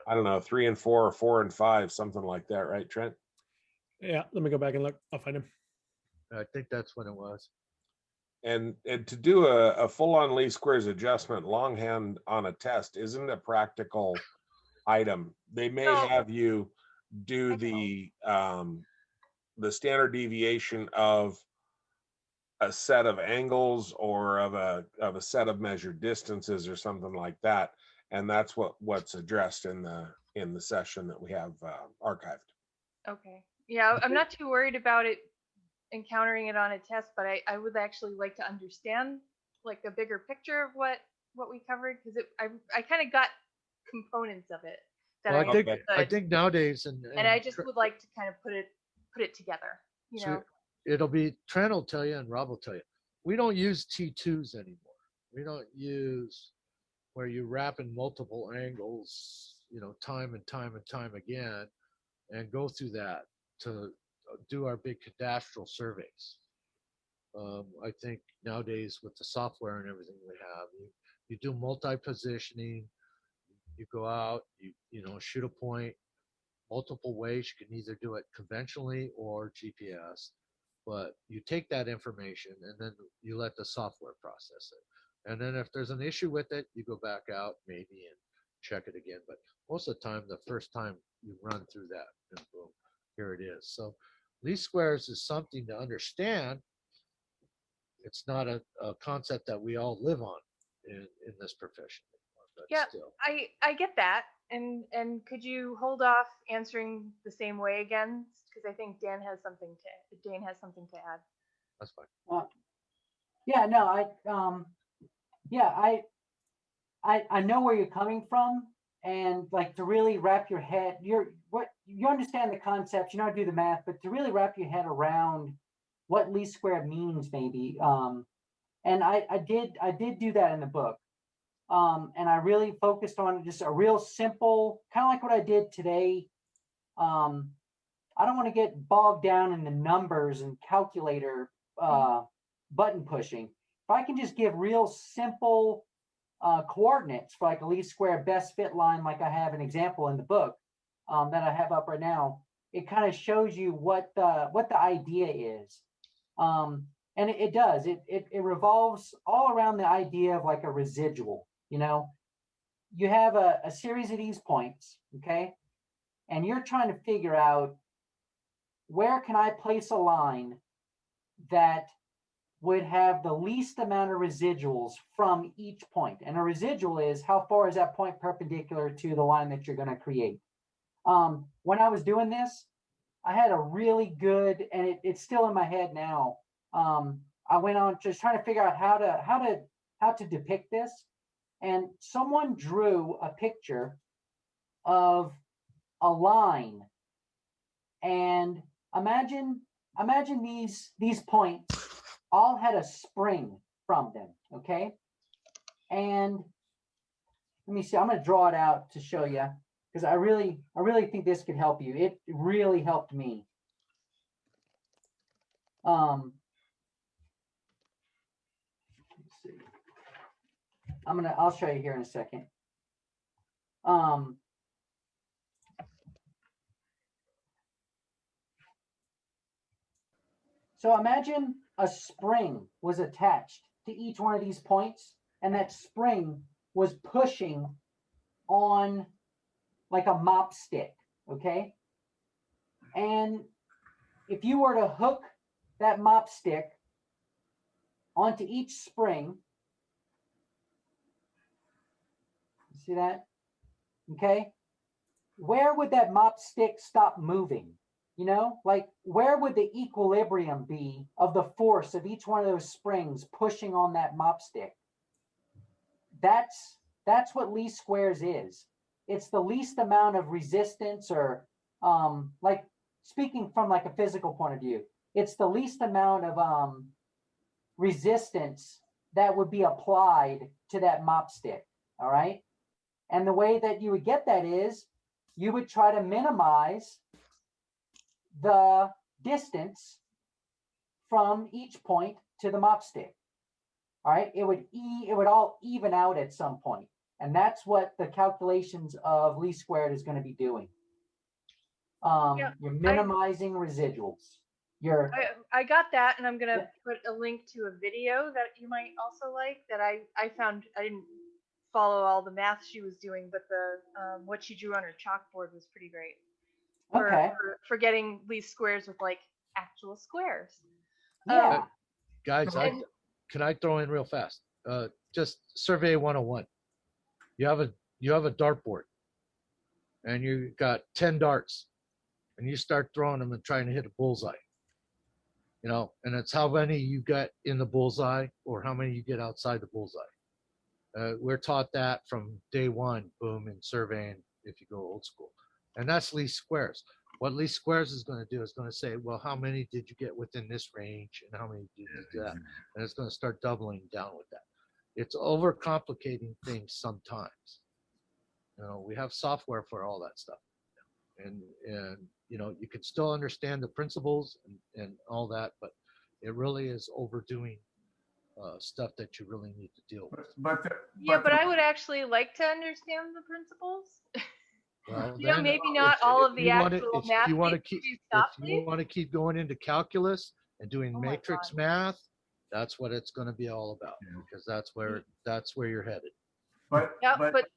I don't know, 3 and 4 or 4 and 5, something like that, right, Trent? Yeah, let me go back and look. I'll find him. I think that's when it was. And to do a full-on least squares adjustment longhand on a test isn't a practical item. They may No. have you do the standard deviation of a set of angles or of a set of measured distances or something like that, and that's what's addressed in the session that we have archived. Okay. Yeah, I'm not too worried about it encountering it on a test, but I would actually like to understand like a bigger picture of what we covered, because I kind of got components of it that Well, I understood, think nowadays and I just would like to kind of put it together. So it'll be, Trent will tell you and Rob will tell you, we don't use T2s anymore. We don't use where you wrap in multiple angles, time and time and time again, and go through that to do our big cadastral surveys. I think nowadays with the software and everything we have, you do multi-positioning, you go out, you shoot a point multiple ways. You can either do it conventionally or GPS, but you take that information and then you let the software process it. And then if there's an issue with it, you go back out maybe and check it again. But most of the time, the first time you run through that, and boom, here it is. So least squares is something to understand. It's not a concept that we all live on in this profession anymore, but Yeah, still. I get that. And could you hold off answering the same way again? Because I think Dane has something to add. That's fine. Yeah, no, I know where you're coming from, and like to really wrap your head, you understand the concept, you know how to do the math, but to really wrap your head around what least square means, maybe. And I did do that in the book. And I really focused on just a real simple, kind of like what I did today. I don't want to get bogged down in the numbers and calculator button pushing. If I can just give real simple coordinates for like a least square best fit line, like I have an example in the book that I have up right now, it kind of shows you what the idea is. And it does. It revolves all around the idea of like a residual, you have a series of these points, okay? And you're trying to figure out, where can I place a line that would have the least amount of residuals from each point? And a residual is, how far is that point perpendicular to the line that you're going to create? When I was doing this, I had a really good, and it's still in my head now. I went on just trying to figure out how to depict this, and someone drew a picture of a line, and imagine these points all had a spring from them, okay? And let me see, I'm going to draw it out to show you, because I really think this could help you. It really helped me. Let's see. I'll show you here in a second. So imagine a spring was attached to each one of these points, and that spring was pushing on like a mop stick, okay? And if you were to hook that mop stick onto each spring, see that? Okay. Where would that mop stick stop moving? You know, like, where would the equilibrium be of the force of each one of those springs pushing on that mop stick? That's what least squares is. It's the least amount of resistance, or like, speaking from like a physical point of view, it's the least amount of resistance that would be applied to that mop stick. All right. And the way that you would get that is, you would try to minimize the distance from each point to the mop stick. All right, it would all even out at some point, and that's what the calculations of least squared is going to be doing. You're minimizing residuals. I got that, and I'm gonna put a link to a video that you might also like, that I found. I didn't follow all the math she was doing, but the what she drew on her chalkboard was pretty great. For getting least squares with like actual squares. Yeah. Guys, can I throw in real fast? Just survey 101. You have a dartboard, and you got 10 darts, and you start throwing them and trying to hit a bullseye. You know, and it's how many you get in the bullseye or how many you get outside the bullseye. We're taught that from day one, boom, in surveying, if you go old school. And that's least squares. What least squares is going to do is going to say, well, how many did you get within this range, and how many did you do that? And it's going to start doubling down with that. It's overcomplicating things sometimes. You know, we have software for all that stuff. And you know, you can still understand the principles and all that, but it really is overdoing stuff that you really need to deal with. But I would actually like to understand the principles. Well, you know, maybe not all of the actual math. If you want to keep going into calculus and doing matrix math, that's what it's going to be all about, because that's where you're headed. But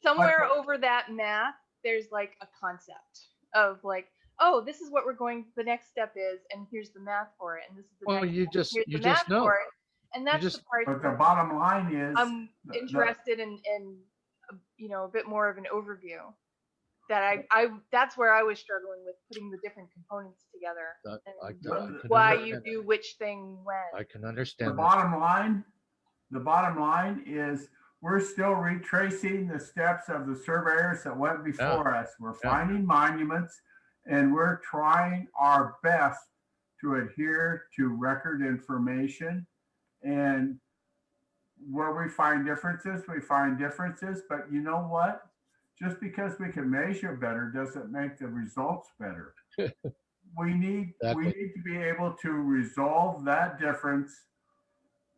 somewhere over that math, there's like a concept of like, oh, this is what the next step is, and here's the math for it, and this is the next step. You just know. For it. And that's the part. But the bottom line is, I'm interested in you know, a bit more of an overview. That that's where I was struggling with putting the different components together, and why you do which thing when. I can understand. The bottom line is, we're still retracing the steps of the surveyors that went before us. We're finding monuments, and we're trying our best to adhere to record information. And where we find differences, but you know what? Just because we can measure better doesn't make the results better. We need to be able to resolve that difference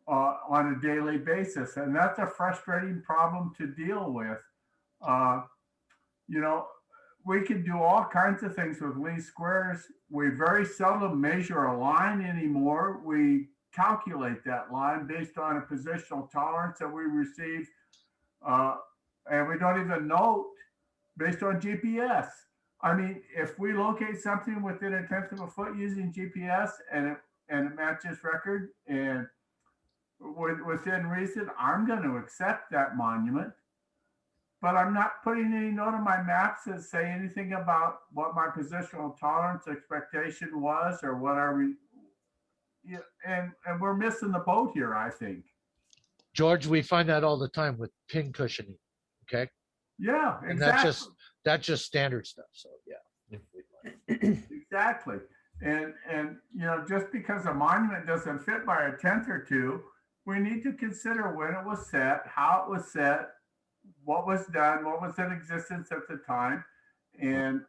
on a daily basis, and that's a frustrating problem to deal with. You know, we can do all kinds of things with least squares. We very seldom measure a line anymore. We calculate that line based on a positional tolerance that we receive and we don't even note based on GPS. I mean, if we locate something within a tenth of a foot using GPS and it matches record and within reason, I'm going to accept that monument. But I'm not putting any note on my maps that say anything about what my positional tolerance expectation was or what yeah, and we're missing the boat here, I think. George, we find that all the time with pin cushioning. Okay. Yeah, And exactly. that's just standard stuff. So yeah. Exactly. And just because a monument doesn't fit by a tenth or two, we need to consider when it was set, how it was set, what was done, what was in existence at the time. And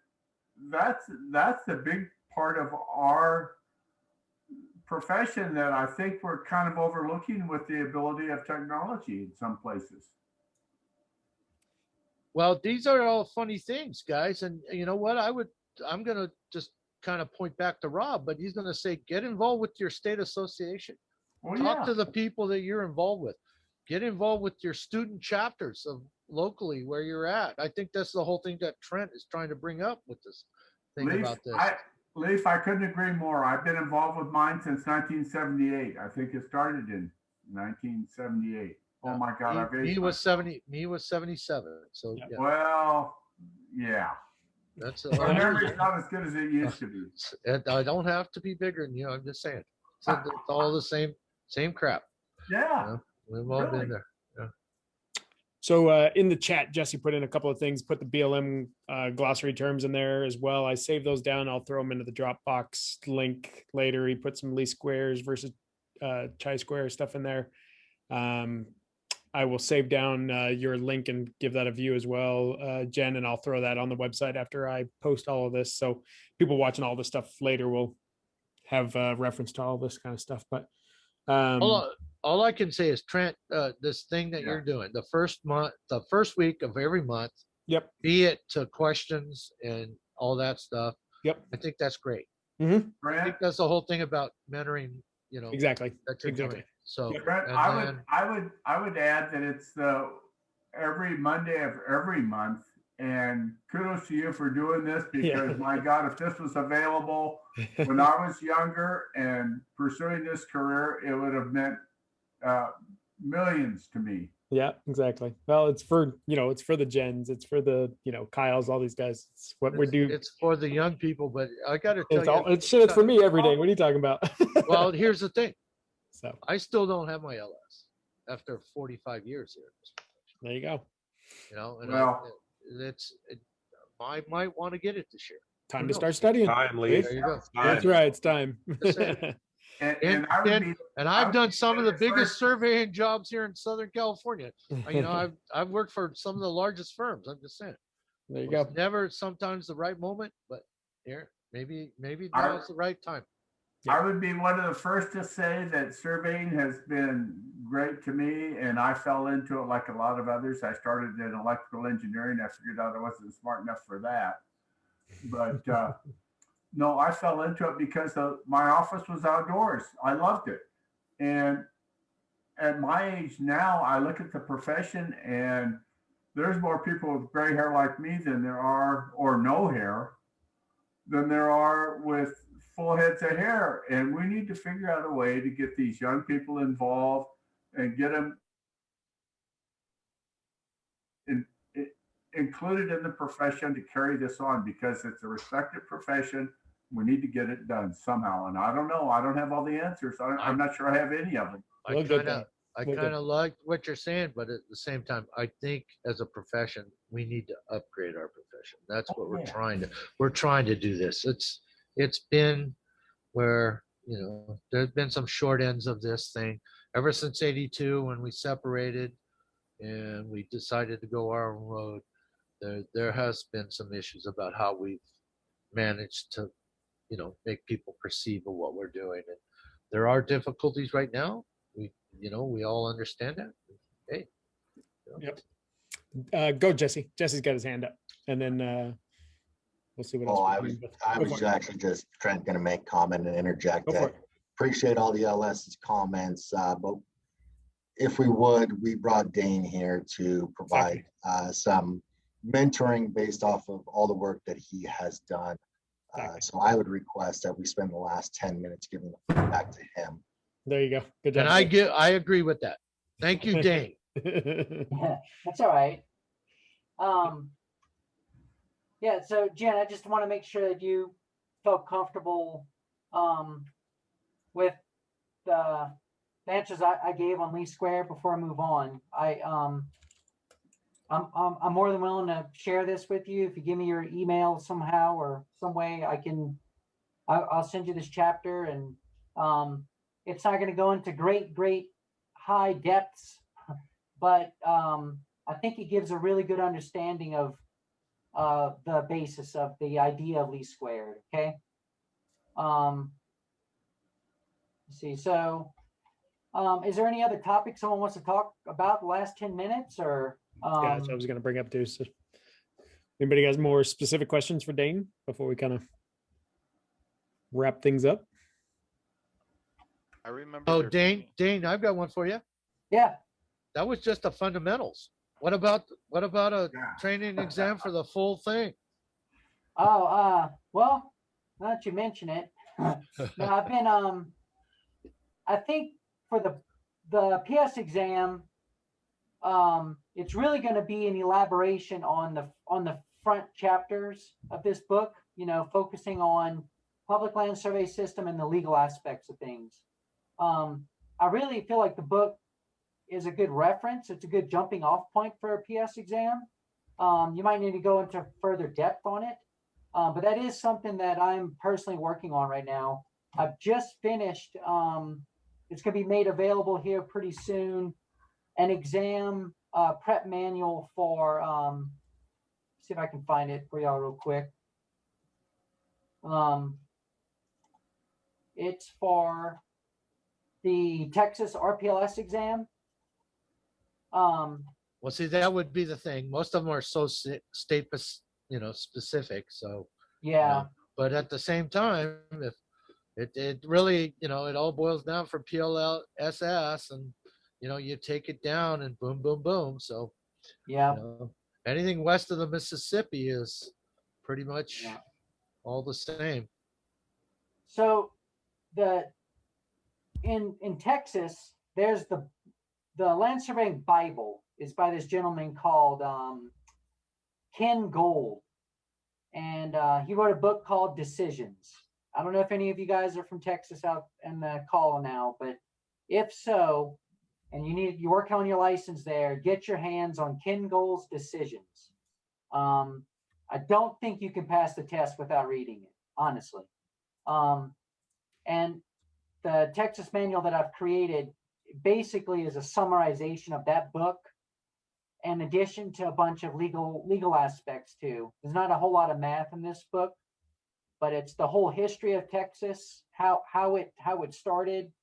that's the big part of our profession that I think we're kind of overlooking with the ability of technology in some places. Well, these are all funny things, guys. And you know what? I'm going to just kind of point back to Rob, but he's going to say, get involved with your state association. Well, Talk yeah. to the people that you're involved with. Get involved with your student chapters of locally where you're at. I think that's the whole thing that Trent is trying to bring up with this thing about this. Leaf, I couldn't agree more. I've been involved with mine since 1978. I think it started in 1978. Oh my God. Me was 77. So yeah. Well, yeah. That's my memory's not as good as it used to be. I don't have to be bigger than you. I'm just saying. It's all the same crap. Yeah. You know? We've all been there. Yeah. So in the chat, Jesse put in a couple of things, put the BLM glossary terms in there as well. I saved those down. I'll throw them into the Dropbox link later. He put some least squares versus chi-square stuff in there. I will save down your link and give that a view as well, Jen, and I'll throw that on the website after I post all of this. So people watching all this stuff later will have reference to all this kind of stuff. But all I can say is, Trent, this thing that you're doing, the first week of every month, yep, be it to questions and all that stuff. Yep, I think that's great. Mm-hmm. I think that's the whole thing about mentoring. Exactly. That you're doing. So Brett, I would add that it's the every Monday of every month, and kudos to you for doing this because my God, if this was available when I was younger and pursuing this career, it would have meant millions to me. Yeah, exactly. Well, it's for it's for the Jens, it's for the Kyles, all these guys. It's what we do. It's for the young people, but I got to tell you, it's for me every day. What are you talking about? Well, here's the thing. So I still don't have my LS after 45 years here. There you go. And I might want to get it this year. Time to start studying. Time, Lee. There you go. That's right. It's time. And I've done some of the biggest surveying jobs here in Southern California. I've worked for some of the largest firms. I'm just saying. There you go. Never sometimes the right moment, but here maybe now's the right time. I would be one of the first to say that surveying has been great to me, and I fell into it like a lot of others. I started in electrical engineering. I figured out I wasn't smart enough for that. But no, I fell into it because my office was outdoors. I loved it. And at my age now, I look at the profession, and there's more people with gray hair like me than there are, or no hair, than there are with full heads of hair. And we need to figure out a way to get these young people involved and get them included in the profession to carry this on, because it's a respected profession. We need to get it done somehow. And I don't know. I don't have all the answers. I'm not sure I have any of them. I kind of like what you're saying, but at the same time, I think as a profession, we need to upgrade our profession. That's what we're trying to do this. It's been where, there's been some short ends of this thing ever since 82 when we separated and we decided to go our own road. There has been some issues about how we've managed to, make people perceive of what we're doing. And there are difficulties right now. We all understand that. Hey. Yep. Go, Jesse. Jesse's got his hand up, and then we'll see what else. I was actually just going to make comment and interject. Appreciate all the LS's comments, but if we would, we brought Dane here to provide some mentoring based off of all the work that he has done. So I would request that we spend the last 10 minutes giving the floor back to him. There you go. Good job. And I agree with that. Thank you, Dane. Yeah, that's all right. Yeah, so Jen, I just want to make sure that you felt comfortable with the answers I gave on least square before I move on. I'm more than willing to share this with you. If you give me your email somehow or some way, I'll send you this chapter, and it's not going to go into great high depths, but I think it gives a really good understanding of the basis of the idea of least squared. Okay. Let's see. So, is there any other topic someone wants to talk about the last 10 minutes or? Yeah, so I was going to bring up too. So anybody has more specific questions for Dane before we kind of wrap things up? I remember. Oh, there Dane, being- I've got one for you. Yeah. That was just the fundamentals. What about a training exam for the full thing? Oh, well, now that you mention it, no, I've been, I think for the PS exam, it's really going to be an elaboration on the front chapters of this book, focusing on public land survey system and the legal aspects of things. I really feel like the book is a good reference. It's a good jumping off point for a PS exam. You might need to go into further depth on it. But that is something that I'm personally working on right now. I've just finished, it's going to be made available here pretty soon, an exam prep manual for, see if I can find it for y'all real quick. It's for the Texas RPLS exam. Well, see, that would be the thing. Most of them are so state, specific. So yeah. But at the same time, if it really, it all boils down for PLSS, and you take it down and boom, boom, boom. So yeah, anything west of the Mississippi is pretty much all the same. So in Texas, there's the land surveying Bible is by this gentleman called Ken Gold, and he wrote a book called Decisions. I don't know if any of you guys are from Texas out in the call now, but if so, and you're working on your license there, get your hands on Ken Gold's Decisions. I don't think you can pass the test without reading it, honestly. And the Texas manual that I've created basically is a summarization of that book, in addition to a bunch of legal aspects too. There's not a whole lot of math in this book, but it's the whole history of Texas, how it started,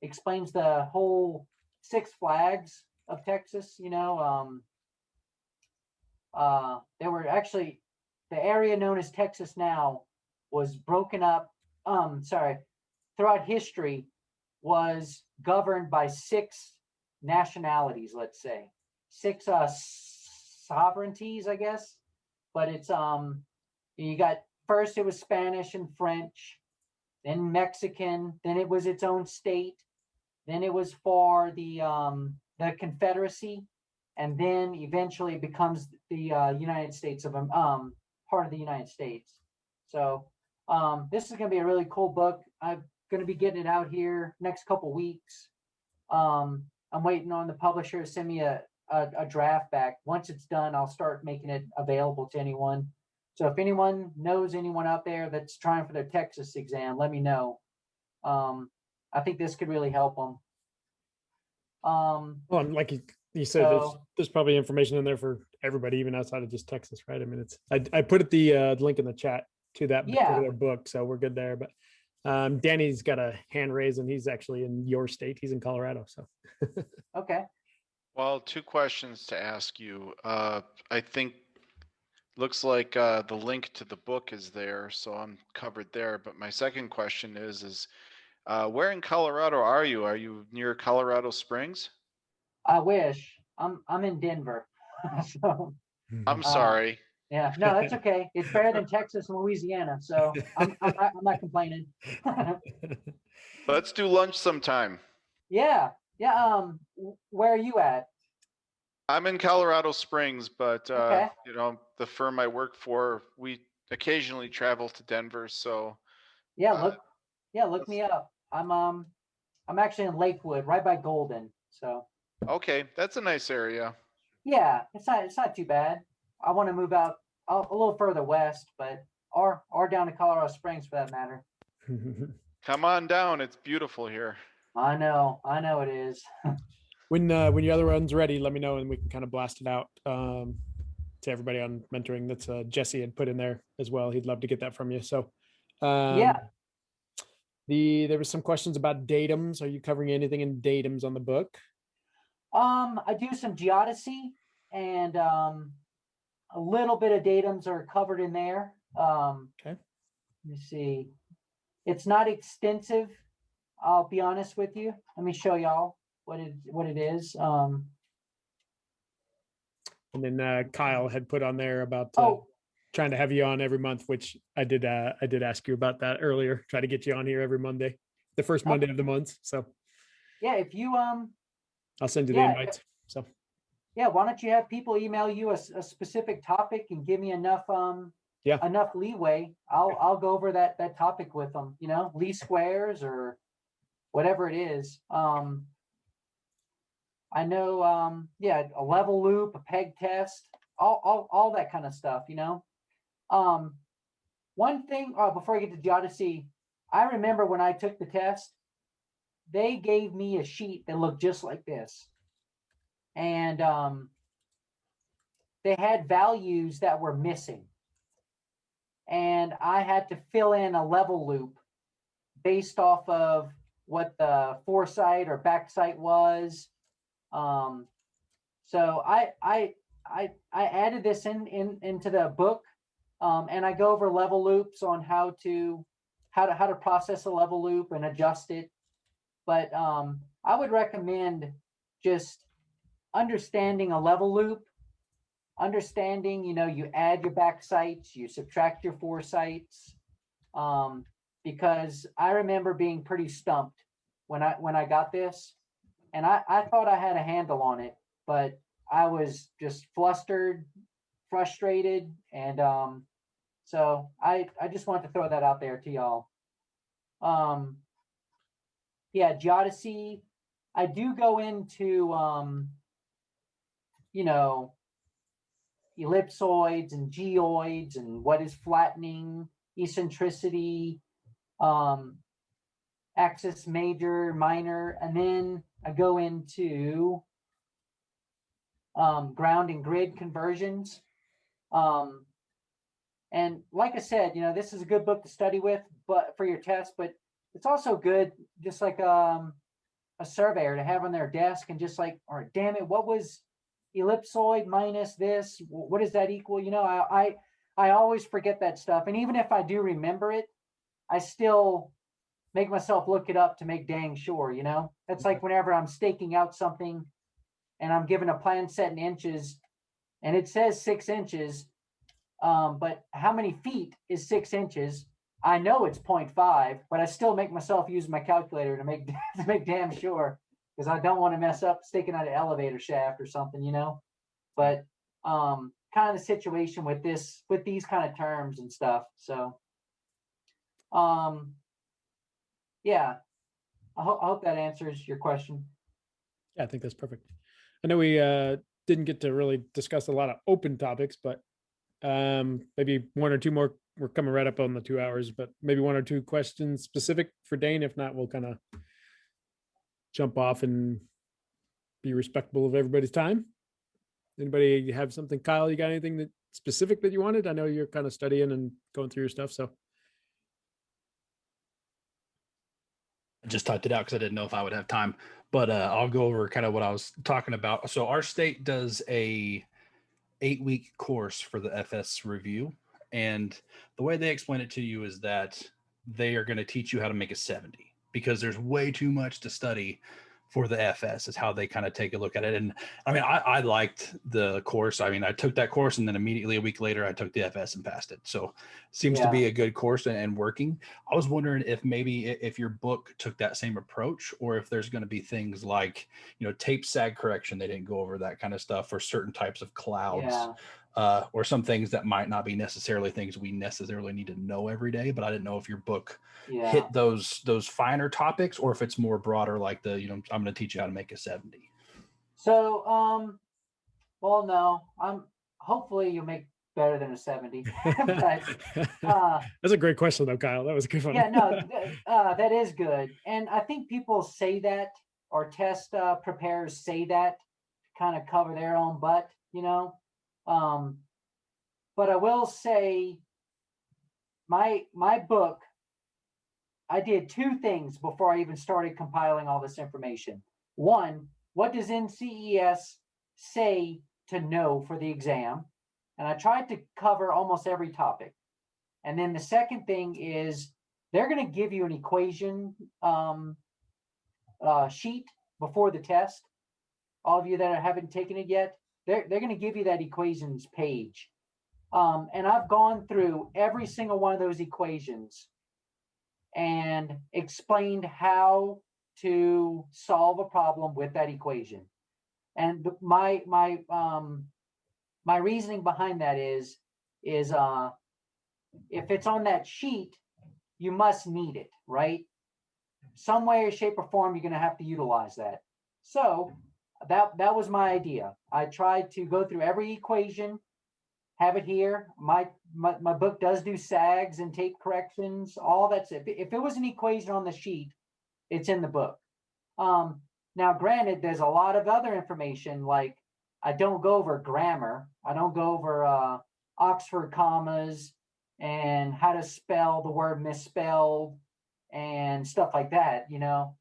explains the whole Six Flags of Texas. They were actually, the area known as Texas now was broken up. Throughout history was governed by 6 nationalities, let's say 6 sovereignties, I guess. But it's you got, first it was Spanish and French, then Mexican, then it was its own state, then it was for the Confederacy, and then eventually it becomes the United States of part of the United States. So this is going to be a really cool book. I'm going to be getting it out here next couple weeks. I'm waiting on the publisher to send me a draft back. Once it's done, I'll start making it available to anyone. So if anyone knows anyone out there that's trying for their Texas exam, let me know. I think this could really help them. Well, and like you said, there's probably information in there for everybody, even outside of just Texas, right? I mean, I put the link in the chat to that particular book, so we're good there. But Danny's got a hand raised, and he's actually in your state. He's in Colorado, so. Okay. Well, 2 questions to ask you. I think looks like the link to the book is there, so I'm covered there. But my second question is Where in Colorado are you? Are you near Colorado Springs? I wish. I'm in Denver. So I'm sorry. yeah, no, that's okay. It's better than Texas and Louisiana, so I'm not complaining. Let's do lunch sometime. Yeah, yeah. Where are you at? I'm in Colorado Springs, but Okay. you know, the firm I work for, we occasionally travel to Denver. So Yeah, uh, look me up. I'm actually in Lakewood, right by Golden. So okay, that's a nice area. yeah, it's not too bad. I want to move out a little further west, but or down to Colorado Springs for that matter. Come on down. It's beautiful here. I know it is. When your other one's ready, let me know and we can kind of blast it out to everybody on mentoring. That's Jesse had put in there as well. He'd love to get that from you. So Yeah. There was some questions about datums. Are you covering anything in datums on the book? I do some geodesy and a little bit of datums are covered in there. Okay. Let me see. It's not extensive. I'll be honest with you. Let me show y'all what it is. And then Kyle had put on there about trying to have you on every month, which I did ask you about that earlier. Try to get you on here every Monday, the first Monday of the month. So yeah, if you I'll send you the invites. So yeah, why don't you have people email you a specific topic and give me enough enough leeway. I'll go over that topic with them, you know, least squares or whatever it is. I know yeah, a level loop, a peg test, all that kind of stuff, you know. One thing before I get to geodesy, I remember when I took the test, they gave me a sheet that looked just like this. And they had values that were missing. And I had to fill in a level loop based off of what the foresight or backsight was. So I added this into the book, and I go over level loops on how to process a level loop and adjust it. But I would recommend just understanding a level loop, understanding, you know, you add your backsights, you subtract your foresights, because I remember being pretty stumped when I got this, and I thought I had a handle on it, but I was just flustered, frustrated, and so I just wanted to throw that out there to y'all. Yeah, geodesy, I do go into you know, ellipsoids and geoids and what is flattening, eccentricity, axis major, minor, and then I go into ground and grid conversions. And like I said, you know, this is a good book to study with, but for your test, but it's also good, just like a surveyor to have on their desk and just like, all right, damn it, what was ellipsoid minus this? What does that equal? You know, I always forget that stuff. And even if I do remember it, I still make myself look it up to make dang sure, you know? That's like whenever I'm staking out something and I'm given a plan set in inches and it says 6 inches, but how many feet is 6 inches? I know it's 0.5, but I still make myself use my calculator to make to make damn sure, because I don't want to mess up sticking out an elevator shaft or something, you know. But kind of the situation with these kind of terms and stuff. So yeah, I hope that answers your question. Yeah, I think that's perfect. I know we didn't get to really discuss a lot of open topics, but maybe one or two more. We're coming right up on the 2 hours, but maybe one or two questions specific for Dane. If not, we'll kind of jump off and be respectful of everybody's time. Anybody have something? Kyle, you got anything that specific that you wanted? I know you're kind of studying and going through your stuff, so. I just typed it out because I didn't know if I would have time, but I'll go over kind of what I was talking about. So our state does a 8-week course for the FS review. And the way they explain it to you is that they are going to teach you how to make a 70. because there's way too much to study for the FS is how they kind of take a look at it. And I mean, I liked the course. I mean, I took that course and then immediately a week later I took the FS and passed it. So seems to be a good course and working. I was wondering if maybe if your book took that same approach, or if there's going to be things like, you know, tape sag correction. They didn't go over that kind of stuff for certain types of clouds. Or some things that might not be necessarily things we necessarily need to know every day. But I didn't know if your book hit those finer topics, or if it's more broader, like the, you know, I'm going to teach you how to make a 70. So, well, no, hopefully you'll make better than a 70. But, that's a great question though, Kyle. That was a good one. Yeah, no, that is good. And I think people say that, or test preparers say that to kind of cover their own butt, you know. But I will say my book, I did two things before I even started compiling all this information. One, what does NCES say to know for the exam? And I tried to cover almost every topic. And then the second thing is they're going to give you an equation sheet before the test. All of you that haven't taken it yet, they're going to give you that equations page. And I've gone through every single one of those equations and explained how to solve a problem with that equation. And my reasoning behind that is if it's on that sheet, you must need it, right? Some way, shape, or form, you're going to have to utilize that. So that was my idea. I tried to go through every equation, have it here. My book does do sags and tape corrections, all that's it. If it was an equation on the sheet, it's in the book. Now, granted, there's a lot of other information, like I don't go over grammar. I don't go over Oxford commas and how to spell the word misspelled and stuff like that, you know.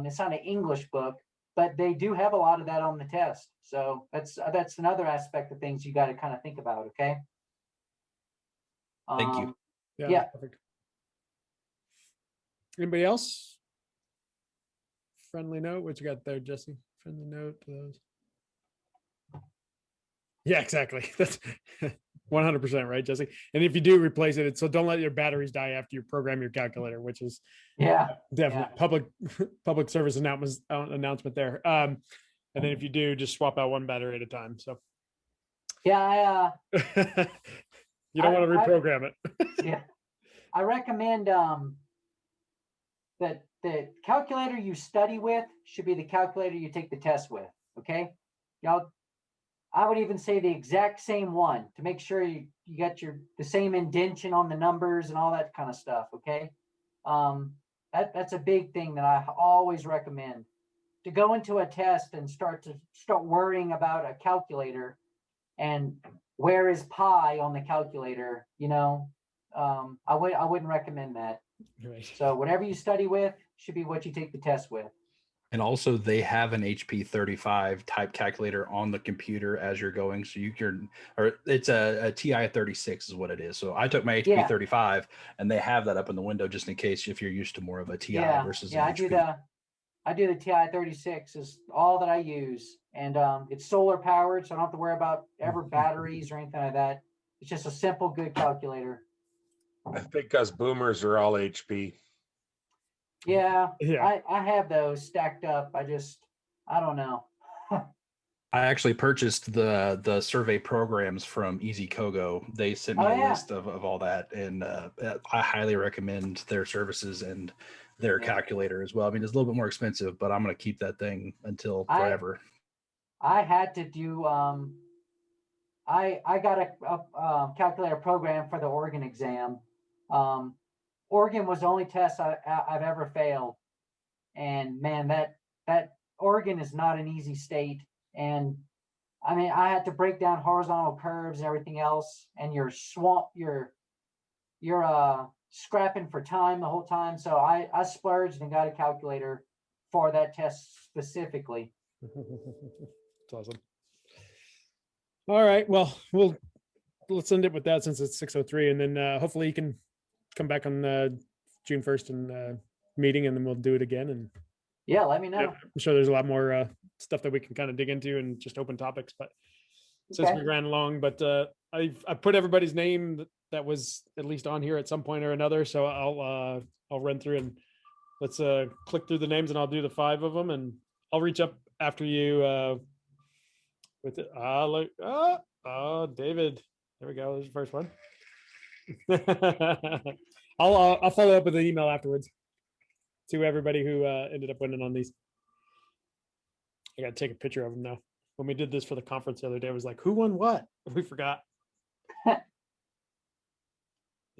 It's not an English book, but they do have a lot of that on the test. So that's another aspect of things you got to kind of think about, okay? Thank you. Yeah. Perfect. Anybody else? Friendly note, what you got there, Jesse? Friendly note to those. Yeah, exactly. That's 100% right, Jesse. And if you do replace it, so don't let your batteries die after you program your calculator, which is definitely public service announcement there. And then if you do, just swap out one battery at a time. So you don't want to reprogram it. I recommend that the calculator you study with should be the calculator you take the test with. Okay, y'all. I would even say the exact same one to make sure you got the same indentation on the numbers and all that kind of stuff. Okay, that's a big thing that I always recommend. To go into a test and start worrying about a calculator and where is pi on the calculator, you know, I wouldn't recommend that. Right. So whatever you study with should be what you take the test with. And also they have an HP 35 type calculator on the computer as you're going. So you can, or it's a TI 36 is what it is. So I took my HP 35 and they have that up in the window just in case if you're used to more of a TI versus an HP. I do the TI 36 is all that I use. And it's solar powered, so I don't have to worry about ever batteries or anything like that. It's just a simple, good calculator. I think us boomers are all HP. Yeah. I have those stacked up. I don't know. I actually purchased the survey programs from EasyCogo. They sent me a list of all that, and I highly recommend their services and their calculator as well. I mean, it's a little bit more expensive, but I'm going to keep that thing until forever. I had to do I got a calculator program for the Oregon exam. Oregon was the only test I've ever failed, and man, that Oregon is not an easy state. And I mean, I had to break down horizontal curves and everything else, and you're scrapping for time the whole time. So I splurged and got a calculator for that test specifically. That's awesome. All right, well, let's end it with that since it's 6:03, and then hopefully you can come back on June 1st and meeting, and then we'll do it again. And Yeah, let me know. I'm sure there's a lot more stuff that we can kind of dig into and just open topics. But since Okay. we ran long, but I put everybody's name that was at least on here at some point or another. So I'll run through and let's click through the names, and I'll do the 5 of them, and I'll reach up after you with it. David. There we go. There's the first one. I'll follow up with an email afterwards to everybody who ended up winning on these. I got to take a picture of them now. When we did this for the conference the other day, I was like, who won what? We forgot.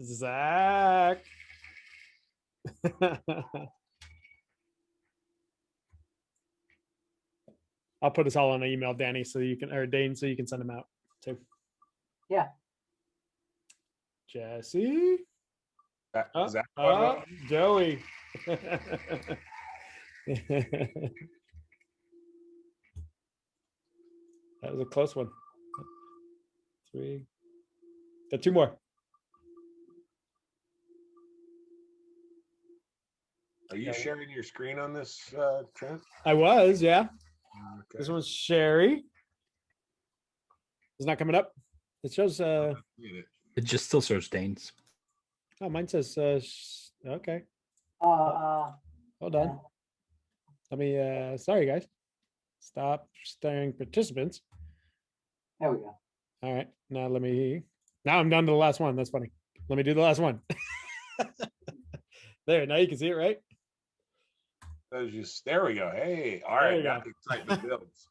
Zach. I'll put us all on an email, Danny, so you can, or Dane, so you can send them out too. Yeah. Jesse. Zach, Joey. That was a close one. 3. Got 2 more. are you sharing your screen on this, Trent? I was, yeah. Okay. This one's Sherry. It's not coming up. It shows. It just still shows Dane's. Oh, mine says. Okay. Hold yeah. on. Let me. Sorry, guys. Stop staring participants. There we go. All right. Now let me. Now I'm down to the last one. That's funny. Let me do the last one. There. Now you can see it, right? There we go. Hey, all There right. you Now go. the excitement builds.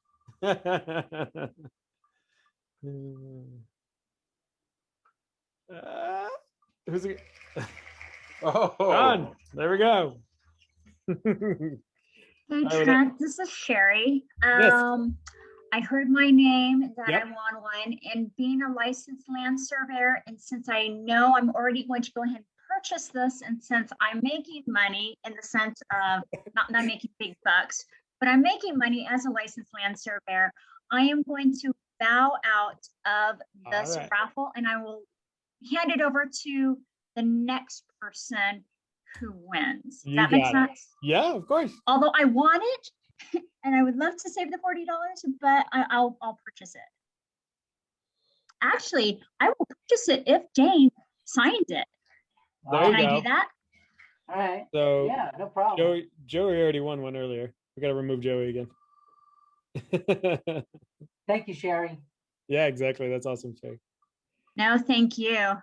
Who's it? Oh, Done. There we go. Hey would- Trent, this is Sherry. Yes. I heard my name that Yep. I won one, and being a licensed land surveyor, and since I know I'm already going to go ahead and purchase this, and since I'm making money in the sense of not making big bucks, but I'm making money as a licensed land surveyor, I am going to bow out of this All right. raffle, and I will hand it over to the next person who wins. You That makes got it. sense? Yeah, of course. Although I want it, and I would love to save the $40, but I'll purchase it. Actually, I will purchase it if Dane signs it. There Can you I go. do that? All right. So Yeah, no problem. Joey already won one earlier. We got to remove Joey again. Thank you, Sherry. Yeah, exactly. That's awesome, Sherry. No, thank you.